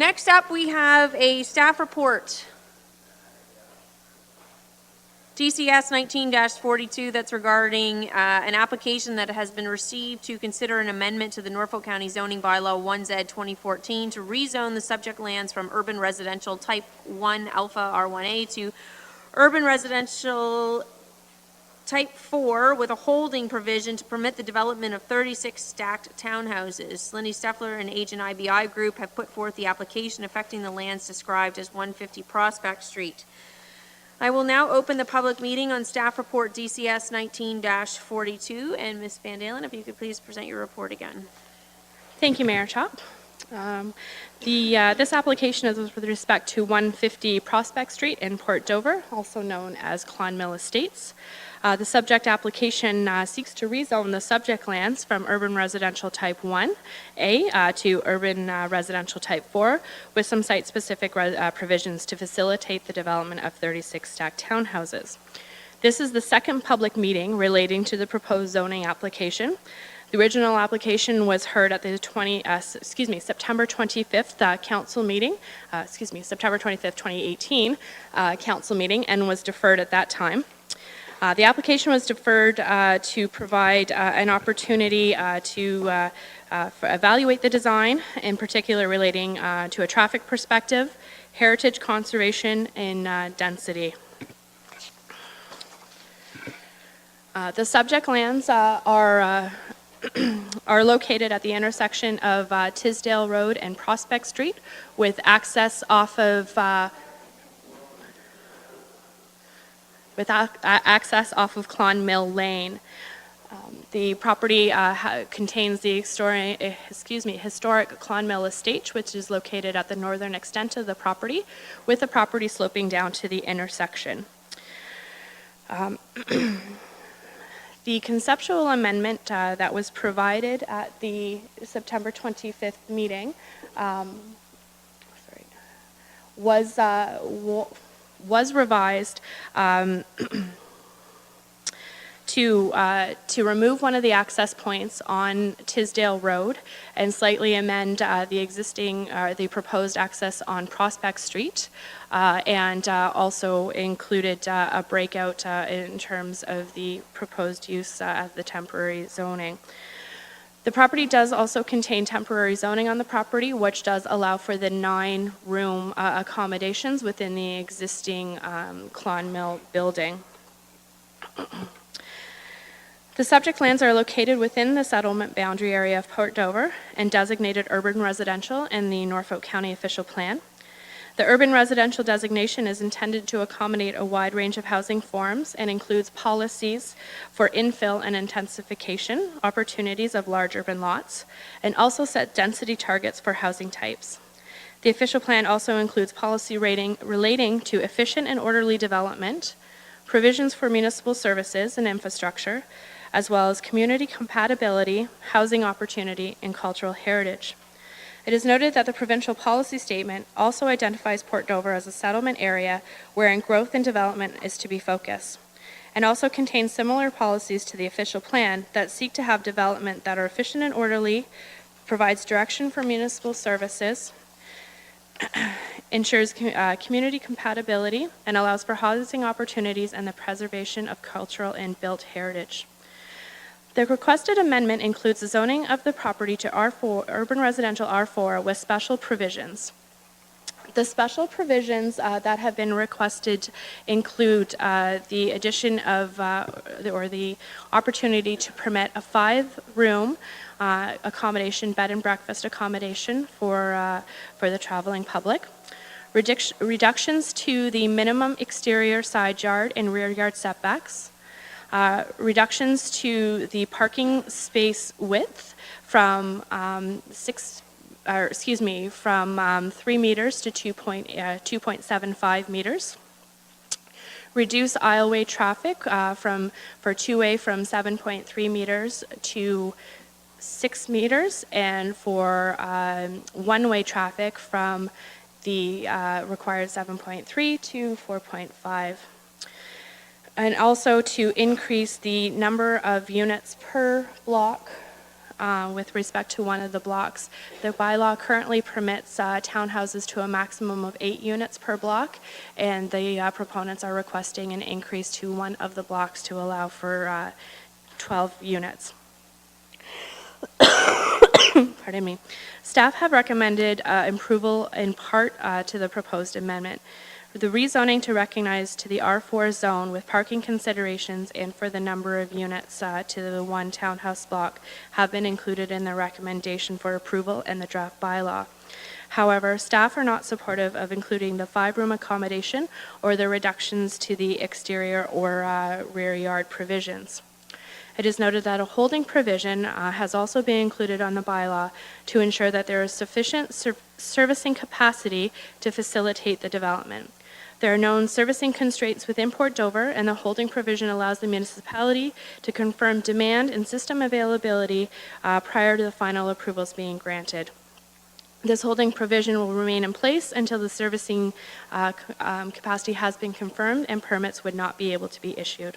Next up, we have a staff report. DCS 19-42, that's regarding an application that has been received to consider an amendment to the Norfolk County zoning bylaw 1Z 2014 to rezone the subject lands from urban residential type 1 alpha R1A to urban residential type 4 with a holding provision to permit the development of 36 stacked townhouses. Lindy Steffler and Agent IBI Group have put forth the application affecting the lands described as 150 Prospect Street. I will now open the public meeting on staff report DCS 19-42, and Ms. Van Dalen, if you could please present your report again. Thank you, Mayor Chop. This application is with respect to 150 Prospect Street in Port Dover, also known as Clonmel Estates. The subject application seeks to rezone the subject lands from urban residential type 1A to urban residential type 4 with some site-specific provisions to facilitate the development of 36 stacked townhouses. This is the second public meeting relating to the proposed zoning application. The original application was heard at the September 25th council meeting, September 25th, 2018 council meeting, and was deferred at that time. The application was deferred to provide an opportunity to evaluate the design, in particular relating to a traffic perspective, heritage conservation, and density. The subject lands are located at the intersection of Tisdale Road and Prospect Street with access off of Clonmel Lane. The property contains the historic Clonmel Estate, which is located at the northern extent of the property, with the property sloping down to the intersection. The conceptual amendment that was provided at the September 25th meeting was revised to remove one of the access points on Tisdale Road and slightly amend the proposed access on Prospect Street, and also included a breakout in terms of the proposed use of the temporary zoning. The property does also contain temporary zoning on the property, which does allow for the 9-room accommodations within the existing Clonmel building. The subject lands are located within the settlement boundary area of Port Dover and designated urban residential in the Norfolk County official plan. The urban residential designation is intended to accommodate a wide range of housing forms and includes policies for infill and intensification, opportunities of large urban lots, and also set density targets for housing types. The official plan also includes policy relating to efficient and orderly development, provisions for municipal services and infrastructure, as well as community compatibility, housing opportunity, and cultural heritage. It is noted that the provincial policy statement also identifies Port Dover as a settlement area wherein growth and development is to be focused, and also contains similar policies to the official plan that seek to have development that are efficient and orderly, provides direction for municipal services, ensures community compatibility, and allows for housing opportunities and the preservation of cultural and built heritage. The requested amendment includes the zoning of the property to R4, urban residential R4 with special provisions. The special provisions that have been requested include the addition of, or the opportunity to permit a 5-room accommodation, bed and breakfast accommodation for the traveling public. Reductions to the minimum exterior side yard and rear yard setbacks. Reductions to the parking space width from 3 meters to 2.75 meters. Reduce aisleway traffic for two-way from 7.3 meters to 6 meters, and for one-way traffic from the required 7.3 to 4.5. And also to increase the number of units per block with respect to one of the blocks. The bylaw currently permits townhouses to a maximum of 8 units per block, and the proponents are requesting an increase to one of the blocks to allow for 12 units. Pardon me. Staff have recommended approval in part to the proposed amendment. The rezoning to recognize to the R4 zone with parking considerations and for the number of units to the one townhouse block have been included in the recommendation for approval and the draft bylaw. However, staff are not supportive of including the 5-room accommodation or the reductions to the exterior or rear yard provisions. It is noted that a holding provision has also been included on the bylaw to ensure that there is sufficient servicing capacity to facilitate the development. There are known servicing constraints within Port Dover, and the holding provision allows the municipality to confirm demand and system availability prior to the final approvals being granted. This holding provision will remain in place until the servicing capacity has been confirmed and permits would not be able to be issued.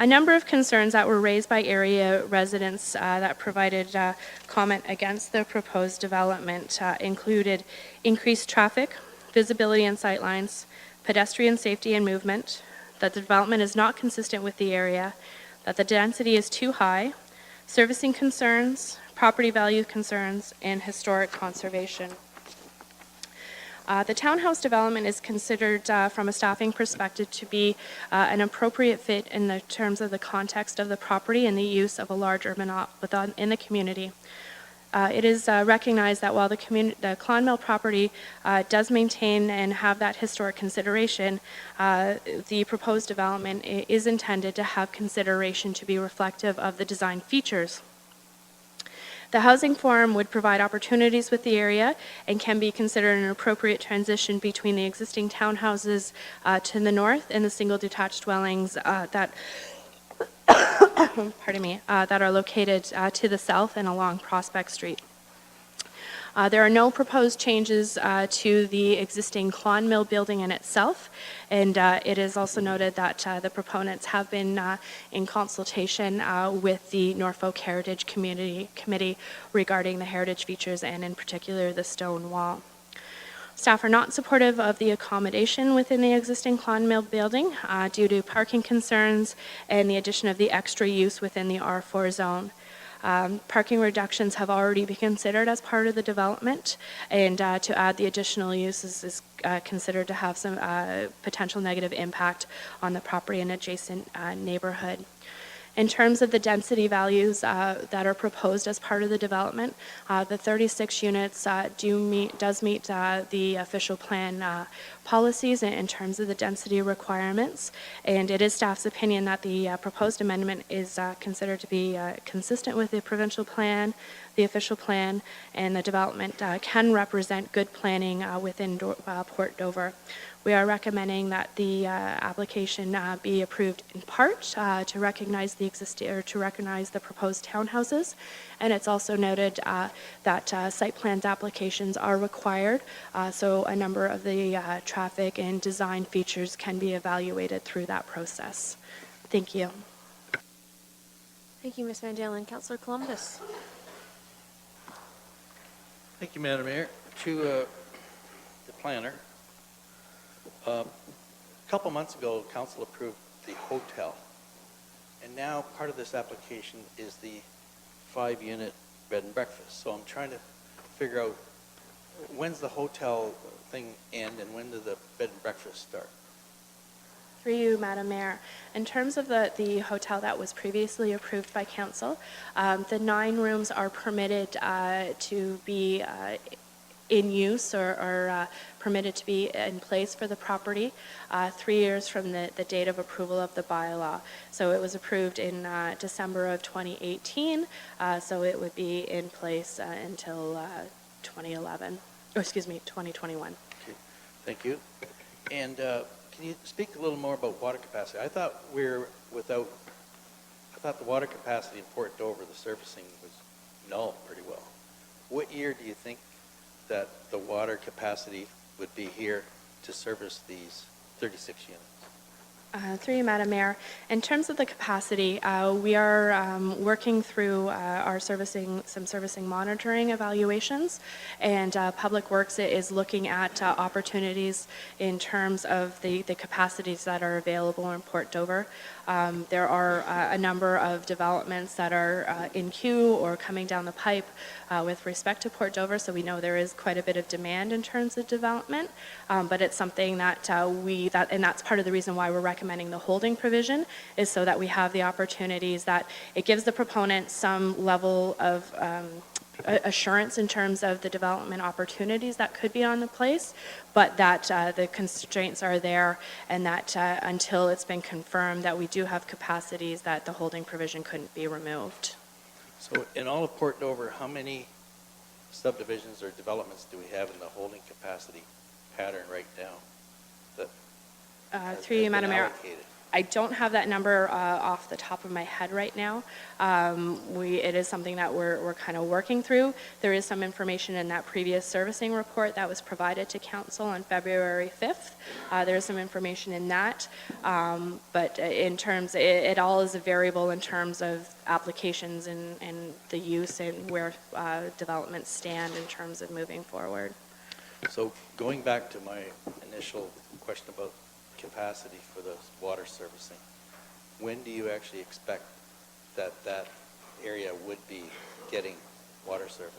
A number of concerns that were raised by area residents that provided comment against the proposed development included increased traffic, visibility and sightlines, pedestrian safety and movement, that the development is not consistent with the area, that the density is too high, servicing concerns, property value concerns, and historic conservation. The townhouse development is considered from a staffing perspective to be an appropriate fit in the terms of the context of the property and the use of a large urban in the community. It is recognized that while the Clonmel property does maintain and have that historic consideration, the proposed development is intended to have consideration to be reflective of the design features. The housing forum would provide opportunities with the area and can be considered an appropriate transition between the existing townhouses to the north and the single detached dwellings that pardon me, that are located to the south and along Prospect Street. There are no proposed changes to the existing Clonmel building in itself, and it is also noted that the proponents have been in consultation with the Norfolk Heritage Committee regarding the heritage features and in particular the stone wall. Staff are not supportive of the accommodation within the existing Clonmel building due to parking concerns and the addition of the extra use within the R4 zone. Parking reductions have already been considered as part of the development, and to add the additional uses is considered to have some potential negative impact on the property and adjacent neighborhood. In terms of the density values that are proposed as part of the development, the 36 units does meet the official plan policies in terms of the density requirements, and it is staff's opinion that the proposed amendment is considered to be consistent with the provincial plan, the official plan, and the development can represent good planning within Port Dover. We are recommending that the application be approved in part to recognize the proposed townhouses, and it's also noted that site plans applications are required, so a number of the traffic and design features can be evaluated through that process. Thank you. Thank you, Ms. Van Dalen. Councillor Columbus. Thank you, Madam Mayor. To the planner, a couple months ago, council approved the hotel, and now part of this application is the 5-unit bed and breakfast. So I'm trying to figure out, when's the hotel thing end and when does the bed and breakfast start? Through you, Madam Mayor. In terms of the hotel that was previously approved by council, the 9 rooms are permitted to be in use or permitted to be in place for the property 3 years from the date of approval of the bylaw. So it was approved in December of 2018, so it would be in place until 2021. Okay. Thank you. And can you speak a little more about water capacity? I thought the water capacity in Port Dover, the servicing was null pretty well. What year do you think that the water capacity would be here to service these 36 units? Through you, Madam Mayor. In terms of the capacity, we are working through our servicing monitoring evaluations, and Public Works is looking at opportunities in terms of the capacities that are available in Port Dover. There are a number of developments that are in queue or coming down the pipe with respect to Port Dover, so we know there is quite a bit of demand in terms of development, but it's something that and that's part of the reason why we're recommending the holding provision, is so that we have the opportunities that it gives the proponent some level of assurance in terms of the development opportunities that could be on the place, but that the constraints are there, and that until it's been confirmed that we do have capacities, that the holding provision couldn't be removed. So in all of Port Dover, how many subdivisions or developments do we have in the holding capacity pattern right now? Through you, Madam Mayor, Allocated? I don't have that number off the top of my head right now. It is something that we're kind of working through. There is some information in that previous servicing report that was provided to Council on February 5th. There is some information in that, but in terms, it all is a variable in terms of applications and the use and where developments stand in terms of moving forward. So going back to my initial question about capacity for the water servicing, when do you actually expect that that area would be getting water service?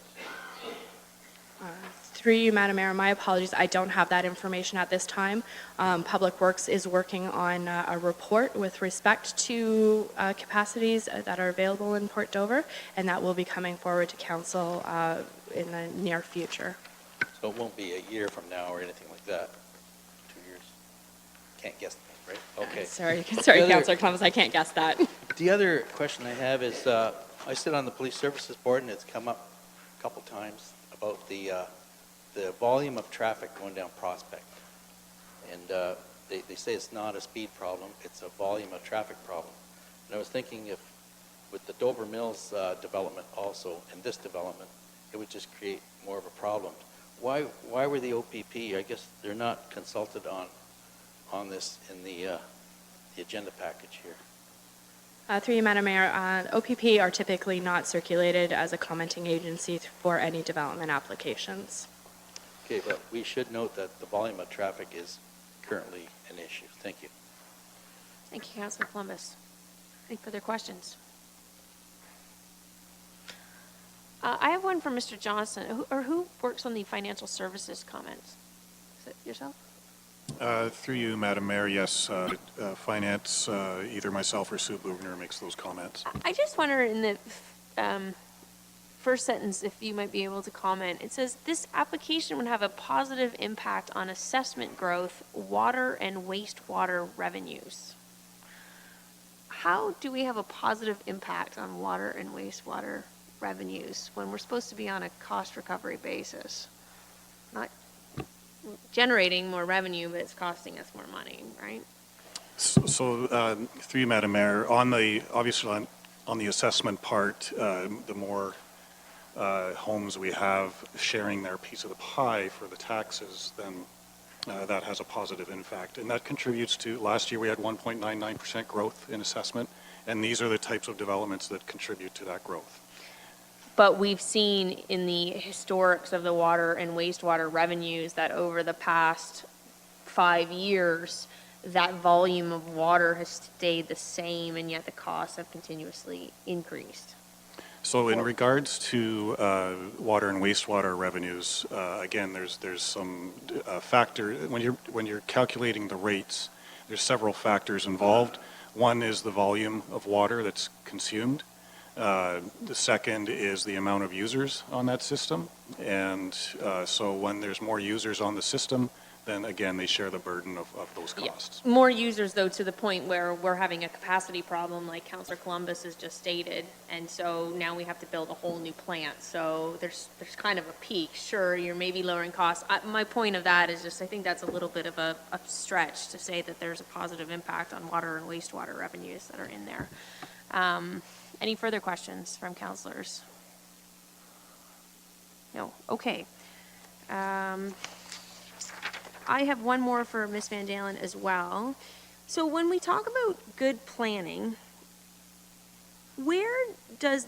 Through you, Madam Mayor, my apologies, I don't have that information at this time. Public Works is working on a report with respect to capacities that are available in Port Dover, and that will be coming forward to Council in the near future. So it won't be a year from now or anything like that? 2 years? Can't guess, right? Okay. Sorry, The other- Councillor Columbus, I can't guess that. The other question I have is, I sit on the Police Services Board, and it's come up a couple times about the volume of traffic going down Prospect. And they say it's not a speed problem, it's a volume of traffic problem. And I was thinking if, with the Dover Mills development also, and this development, it would just create more of a problem. Why were the OPP, I guess they're not consulted on this in the agenda package here? Through you, Madam Mayor, OPP are typically not circulated as a commenting agency for any development applications. Okay, but we should note that the volume of traffic is currently an issue. Thank you. Thank you, Councillor Columbus. Any further questions? I have one from Mr. Johnson. Who works on the financial services comments? Is it yourself? Through you, Madam Mayor, yes, Finance, either myself or Sue Bluebner makes those comments. I just wonder in the first sentence, if you might be able to comment, it says, this application would have a positive impact on assessment growth, water and wastewater revenues. How do we have a positive impact on water and wastewater revenues when we're supposed to be on a cost recovery basis? Not generating more revenue, but it's costing us more money, right? So through you, Madam Mayor, obviously on the assessment part, the more homes we have sharing their piece of the pie for the taxes, then that has a positive impact. And that contributes to, last year we had 1.99% growth in assessment, and these are the types of developments that contribute to that growth. But we've seen in the historics of the water and wastewater revenues that over the past 5 years, that volume of water has stayed the same, and yet the costs have continuously increased. So in regards to water and wastewater revenues, again, there's some factor when you're calculating the rates. There's several factors involved. One is the volume of water that's consumed. The second is the amount of users on that system, and so when there's more users on the system, then again they share the burden of those costs. Yeah. More users, though, to the point where we're having a capacity problem, like Councillor Columbus has just stated, and so now we have to build a whole new plant. So there's kind of a peak. Sure, you're maybe lowering costs. My point of that is just I think that's a little bit of a stretch to say that there's a positive impact on water and wastewater revenues that are in there. Any further questions from councillors? No. Okay. I have one more for Ms. Van Dalen as well. So when we talk about good planning, where does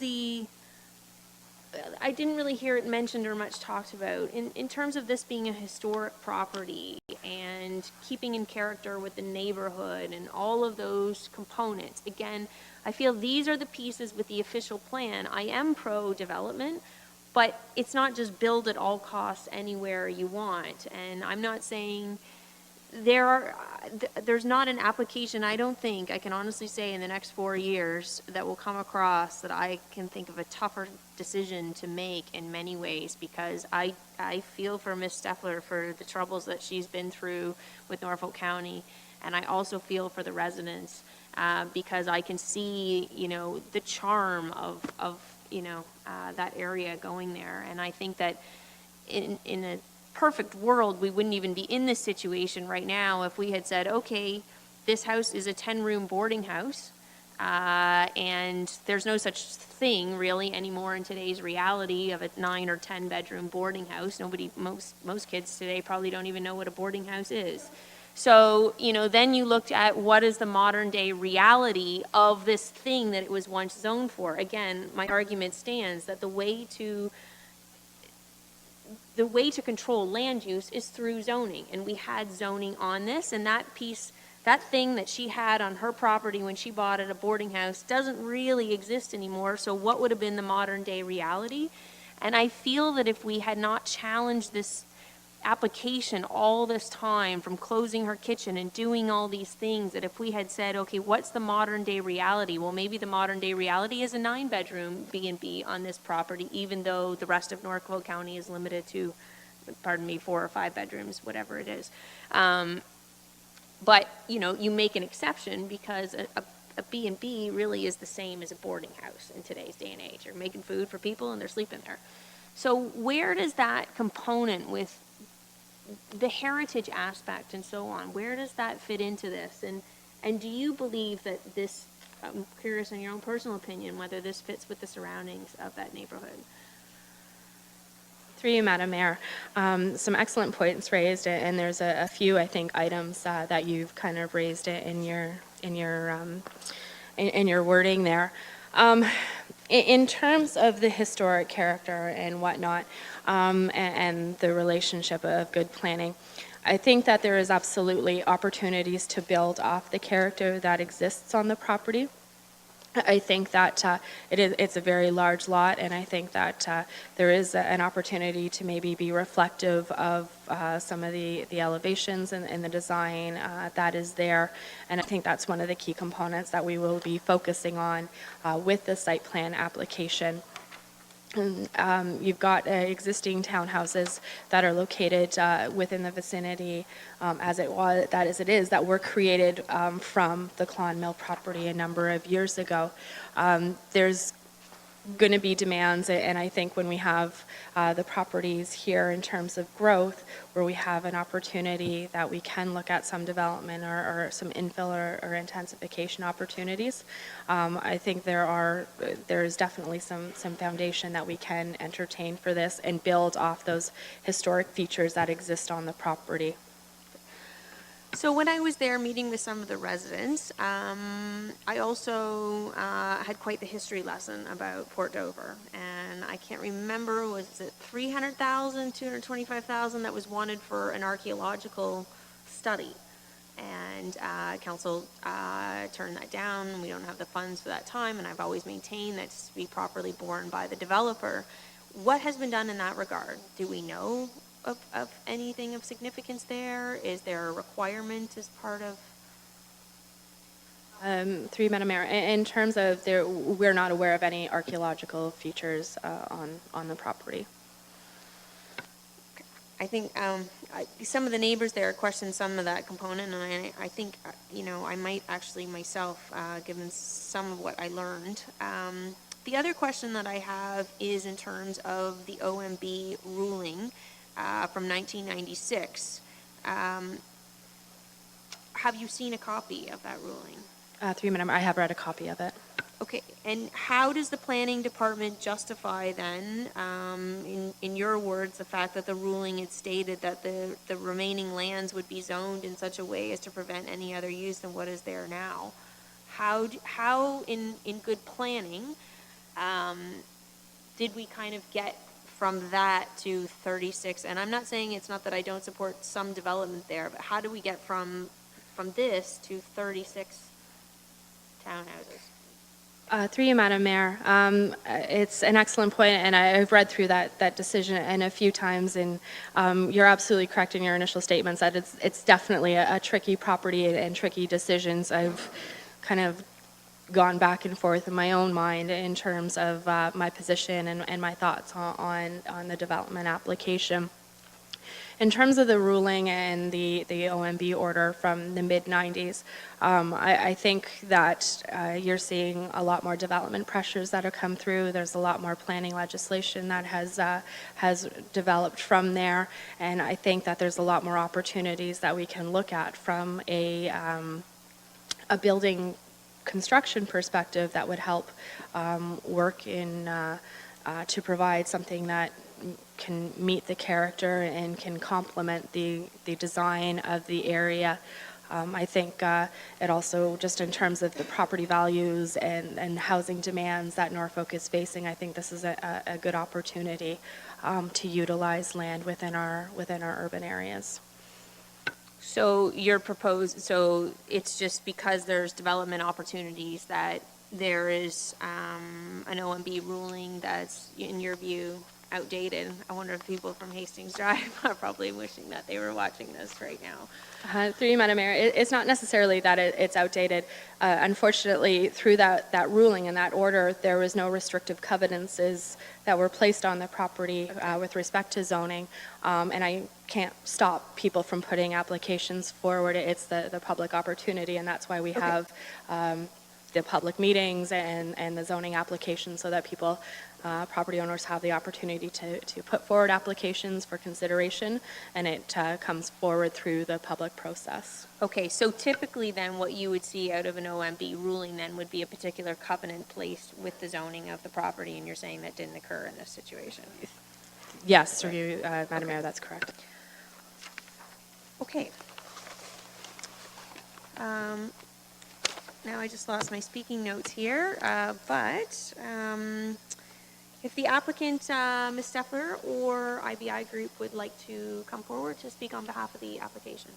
I didn't really hear it mentioned or much talked about, in terms of this being a historic property and keeping in character with the neighborhood and all of those components. Again, I feel these are the pieces with the official plan. I am pro-development, but it's not just build at all costs anywhere you want. And I'm not saying there's not an application, I don't think, I can honestly say in the next 4 years that will come across that I can think of a tougher decision to make in many ways, because I feel for Ms. Steffler for the troubles that she's been through with Norfolk County, and I also feel for the residents because I can see, the charm of that area going there, and I think that in a perfect world, we wouldn't even be in this situation right now if we had said, okay, this house is a 10-room boarding house, and there's no such thing really anymore in today's reality of a 9 or 10 bedroom boarding house. Most kids today probably don't even know what a boarding house is. So, then you looked at what is the modern day reality of this thing that it was once zoned for. Again, my argument stands that the way to control land use is through zoning, and we had zoning on this, and that thing that she had on her property when she bought it, a boarding house, doesn't really exist anymore. So what would have been the modern day reality? And I feel that if we had not challenged this application all this time, from closing her kitchen and doing all these things, that if we had said, okay, what's the modern day reality? Well, maybe the modern day reality is a 9-bedroom B&B on this property, even though the rest of Norfolk County is limited to, 4 or 5 bedrooms, whatever it is. But, you make an exception because a B&B really is the same as a boarding house in today's day and age. You're making food for people and they're sleeping there. So where does that component with the heritage aspect and so on, where does that fit into this? And do you believe that this, I'm curious in your own personal opinion, whether this fits with the surroundings of that neighborhood? Through you, Madam Mayor, some excellent points raised, and there's a few, I think, items that you've kind of raised in your wording there. In terms of the historic character and whatnot, and the relationship of good planning, I think that there is absolutely opportunities to build off the character that exists on the property. I think that it's a very large lot, and I think that there is an opportunity to maybe be reflective of some of the elevations and the design that is there. And I think that's one of the key components that we will be focusing on with the site plan application. You've got existing townhouses that are located within the vicinity that were created from the Clawn Mill property a number of years ago. There's going to be demands, and I think when we have the properties here in terms of growth, where we have an opportunity that we can look at some development or some infill or intensification opportunities, I think there is definitely some foundation that we can entertain for this and build off those historic features that exist on the property. So when I was there meeting with some of the residents, I also had quite the history lesson about Port Dover. And I can't remember, was it 300,000, 225,000 that was wanted for an archaeological study? And council turned that down. We don't have the funds for that time, and I've always maintained that to be properly borne by the developer. What has been done in that regard? Do we know of anything of significance there? Is there a requirement as part of? Through you, Madam Mayor, in terms of we're not aware of any archaeological features on the property. I think some of the neighbors there questioned some of that component, and I think, I might actually myself, given some of what I learned. The other question that I have is in terms of the OMB ruling from 1996. Have you seen a copy of that ruling? Through you, Madam Mayor, I have read a copy of it. Okay, and how does the planning department justify then, in your words, the fact that the ruling had stated that the remaining lands would be zoned in such a way as to prevent any other use than what is there now? How in good planning, did we kind of get from that to 36? And I'm not saying it's not that I don't support some development there, but how do we get from this to 36 townhouses? Through you, Madam Mayor. It's an excellent point, and I've read through that decision and a few times, and you're absolutely correct in your initial statements that it's definitely a tricky property and tricky decisions. I've kind of gone back and forth in my own mind in terms of my position and my thoughts on the development application. In terms of the ruling and the OMB order from the mid-90s, I think that you're seeing a lot more development pressures that have come through. There's a lot more planning legislation that has developed from there, and I think that there's a lot more opportunities that we can look at from a building construction perspective that would help work in to provide something that can meet the character and can complement the design of the area. I think it also, just in terms of the property values and housing demands that Norfolk is facing, I think this is a good opportunity to utilize land within our urban areas. So it's just because there's development opportunities that there is an OMB ruling that's, in your view, outdated. I wonder if people from Hastings Drive are probably wishing that they were watching this right now. Through you, Madam Mayor, it's not necessarily that it's outdated. Unfortunately, through that ruling and that order, there was no restrictive covenants that were placed on the property with respect to zoning, and I can't stop people from putting applications forward. It's the public opportunity, and that's why we have the public meetings and the zoning applications, so that people, property owners, have the opportunity to put forward applications for consideration, and it comes forward through the public process. Okay, so typically then what you would see out of an OMB ruling then would be a particular covenant placed with the zoning of the property, and you're saying that didn't occur in this situation? Yes, through you, Madam Mayor, that's correct. Okay. Now I just lost my speaking notes here, but if the applicant, Ms. Steffler or IBI Group, would like to come forward to speak on behalf of the application.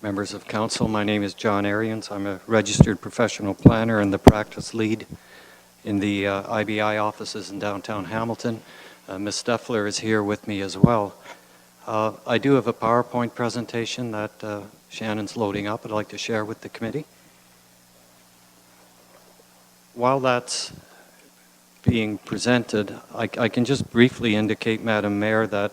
Members of council, my name is John Arians. I'm a registered professional planner and the practice lead in the IBI offices in downtown Hamilton. Ms. Steffler is here with me as well. I do have a PowerPoint presentation that Shannon's loading up I'd like to share with the committee. While that's being presented, I can just briefly indicate, Madam Mayor, that